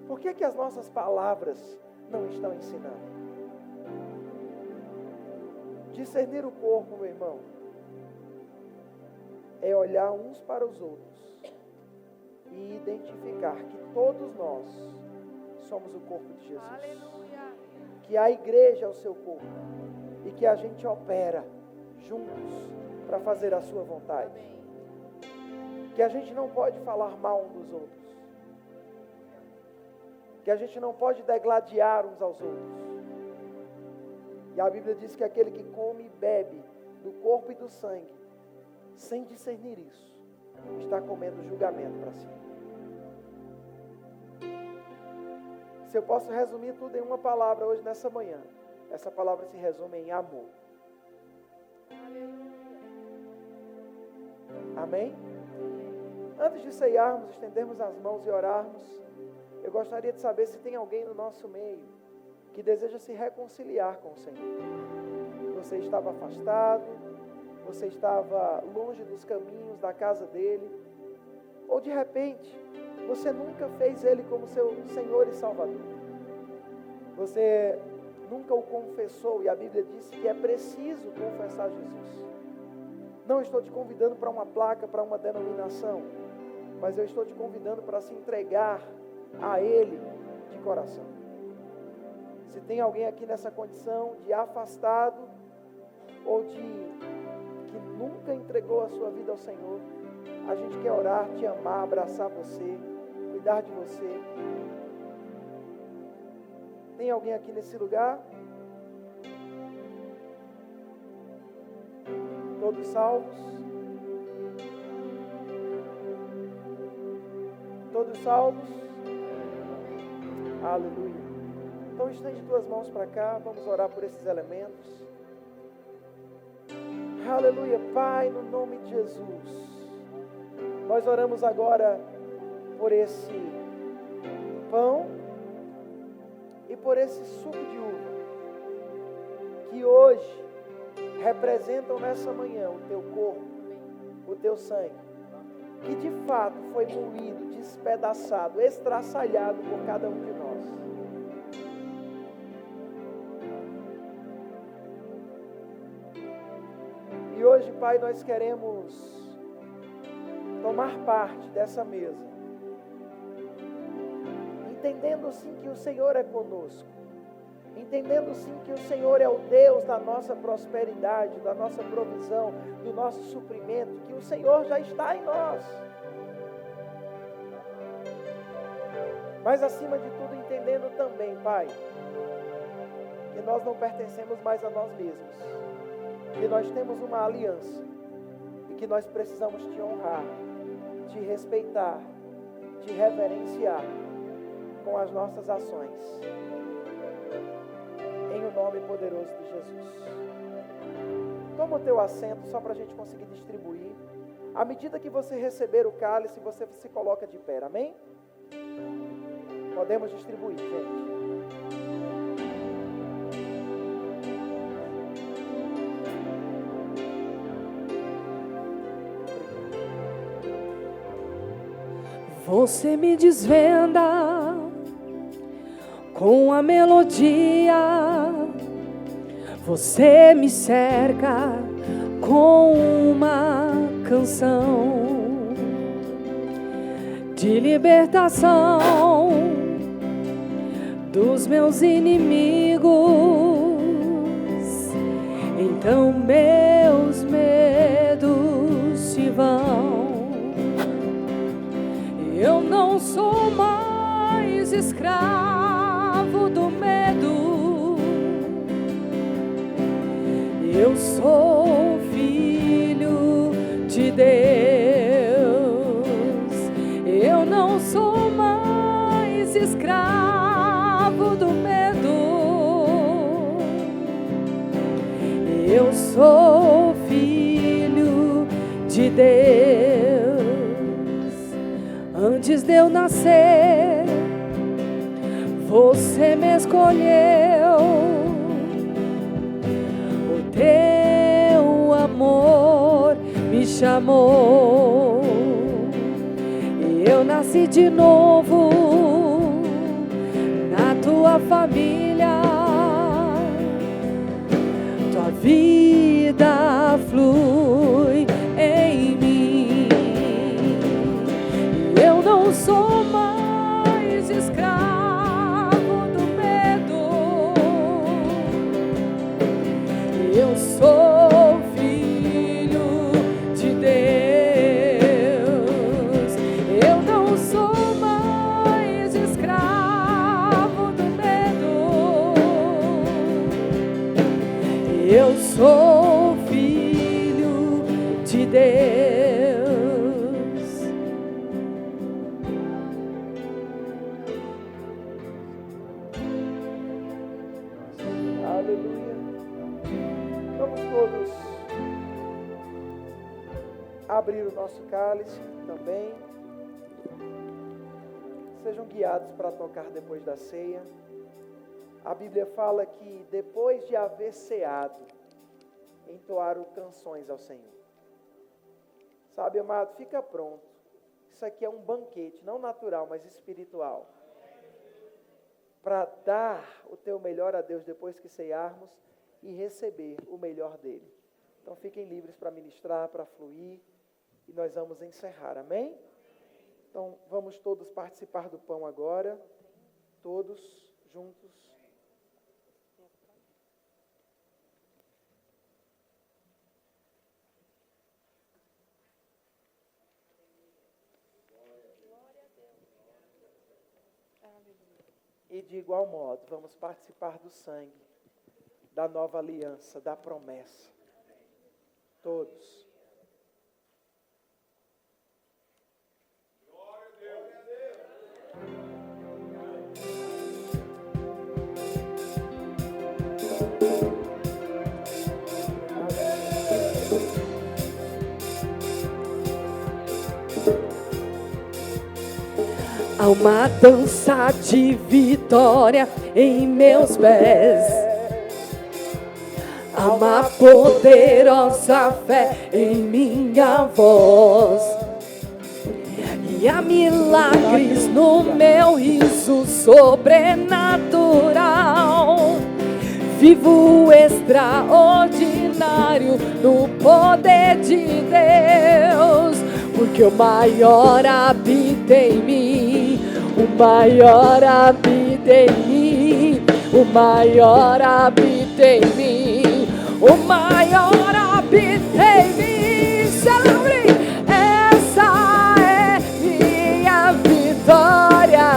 Por que as nossas palavras não estão ensinando? Discernir o corpo, meu irmão, é olhar uns para os outros e identificar que todos nós somos o corpo de Jesus. Aleluia. Que a igreja é o seu corpo e que a gente opera juntos para fazer a sua vontade. Amém. Que a gente não pode falar mal um dos outros. Que a gente não pode degladiar uns aos outros. E a Bíblia diz que aquele que come e bebe do corpo e do sangue, sem discernir isso, está comendo julgamento para si. Se eu posso resumir tudo em uma palavra hoje nessa manhã, essa palavra se resume em amor. Amém? Antes de ceiarmos, estendermos as mãos e orarmos, eu gostaria de saber se tem alguém no nosso meio que deseja se reconciliar com o Senhor. Você estava afastado, você estava longe dos caminhos da casa dele, ou de repente, você nunca fez ele como seu Senhor e Salvador. Você nunca o confessou, e a Bíblia diz que é preciso confessar Jesus. Não estou te convidando para uma placa, para uma denominação, mas eu estou te convidando para se entregar a Ele de coração. Se tem alguém aqui nessa condição de afastado, ou de que nunca entregou a sua vida ao Senhor, a gente quer orar, te amar, abraçar você, cuidar de você. Tem alguém aqui nesse lugar? Todos salvos? Todos salvos? Aleluia. Então estende tuas mãos para cá, vamos orar por esses elementos. Aleluia. Pai, no nome de Jesus, nós oramos agora por esse pão e por esse suco de uva, que hoje representam nessa manhã o teu corpo, o teu sangue, que de fato foi moído, despedaçado, estraçalhado por cada um de nós. E hoje, Pai, nós queremos tomar parte dessa mesa, entendendo sim que o Senhor é conosco, entendendo sim que o Senhor é o Deus da nossa prosperidade, da nossa provisão, do nosso suprimento, que o Senhor já está em nós. Mas acima de tudo, entendendo também, Pai, que nós não pertencemos mais a nós mesmos, que nós temos uma aliança e que nós precisamos te honrar, te respeitar, te reverenciar com as nossas ações. Em o nome poderoso de Jesus. Toma o teu assento só para a gente conseguir distribuir. À medida que você receber o cálice, você se coloca de pé, amém? Podemos distribuir, gente. Você me desvenda com a melodia, você me cerca com uma canção de libertação dos meus inimigos. Então meus medos se vão. Eu não sou mais escravo do medo. Eu sou filho de Deus. Eu não sou mais escravo do medo. Eu sou filho de Deus. Antes de eu nascer, você me escolheu. O teu amor me chamou. E eu nasci de novo na tua família. Tua vida flui em mim. Eu não sou mais escravo do medo. Eu sou filho de Deus. Eu não sou mais escravo do medo. Eu sou filho de Deus. Aleluia. Vamos todos abrir o nosso cálice também. Sejam guiados para tocar depois da ceia. A Bíblia fala que depois de haver ceado, entoaram canções ao Senhor. Sabe, amado, fica pronto. Isso aqui é um banquete, não natural, mas espiritual. para dar o teu melhor a Deus depois que ceiarmos e receber o melhor dele. Então fiquem livres para ministrar, para fluir, e nós vamos encerrar, amém? Então vamos todos participar do pão agora, todos juntos. E de igual modo, vamos participar do sangue, da nova aliança, da promessa. Todos. Há uma dança de vitória em meus pés. Há uma poderosa fé em minha voz. E há milagres no meu riso sobrenatural. Vivo extraordinário no poder de Deus. Porque o maior habita em mim, o maior habita em mim, o maior habita em mim, o maior habita em mim. Celebre! Essa é minha vitória,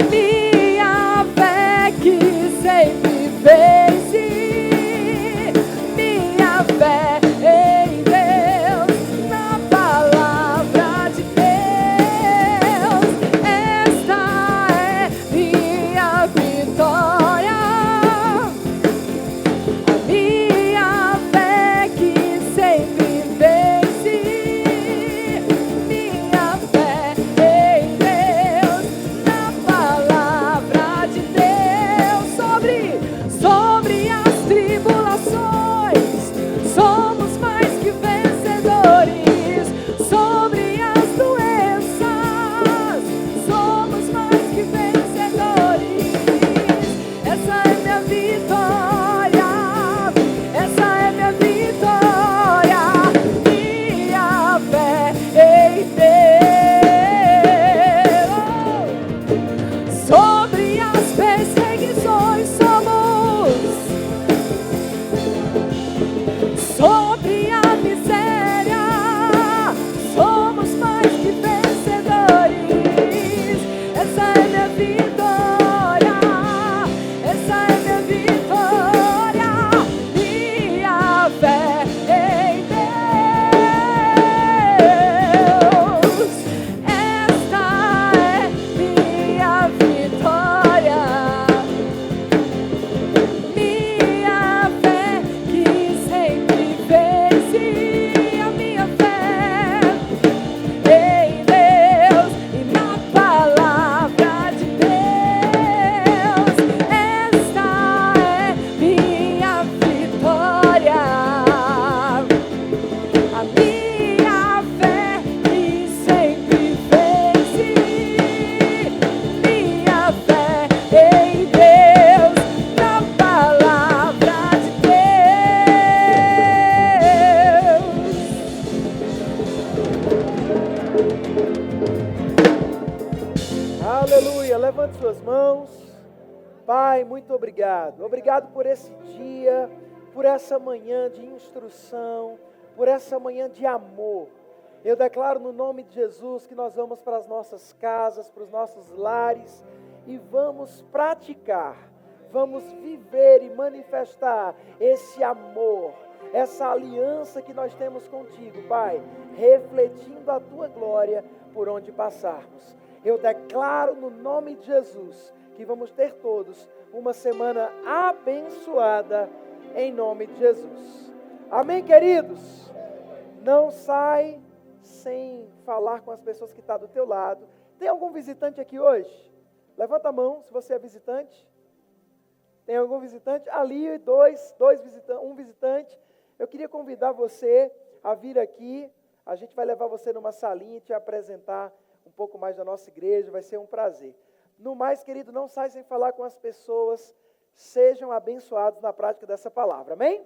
minha fé que sempre vence, minha fé em Deus, na palavra de Deus. Esta é minha vitória, a minha fé que sempre vence, minha fé em Deus, na palavra de Deus. Sobre as tribulações, somos mais que vencedores. Sobre as doenças, somos mais que vencedores. Essa é minha vitória, essa é minha vitória, minha fé em Deus. Sobre as perseguições sobre a miséria, somos mais que vencedores. Essa é minha vitória, essa é minha vitória, minha fé em Deus. Esta é minha vitória, minha fé que sempre vence, a minha fé em Deus e na palavra de Deus. Esta é minha vitória, a minha fé que sempre vence, minha fé em Deus, na palavra de Deus. Aleluia, levante suas mãos. Pai, muito obrigado. Obrigado por esse dia, por essa manhã de instrução, por essa manhã de amor. Eu declaro no nome de Jesus que nós vamos para as nossas casas, para os nossos lares e vamos praticar, vamos viver e manifestar esse amor, essa aliança que nós temos contigo, Pai, refletindo a tua glória por onde passarmos. Eu declaro no nome de Jesus que vamos ter todos uma semana abençoada em nome de Jesus. Amém, queridos? Não sai sem falar com as pessoas que estão do teu lado. Tem algum visitante aqui hoje? Levanta a mão se você é visitante. Tem algum visitante? Ali, um visitante. Eu queria convidar você a vir aqui. A gente vai levar você numa salinha e te apresentar um pouco mais da nossa igreja. Vai ser um prazer. No mais, querido, não sai sem falar com as pessoas. Sejam abençoados na prática dessa palavra. Amém?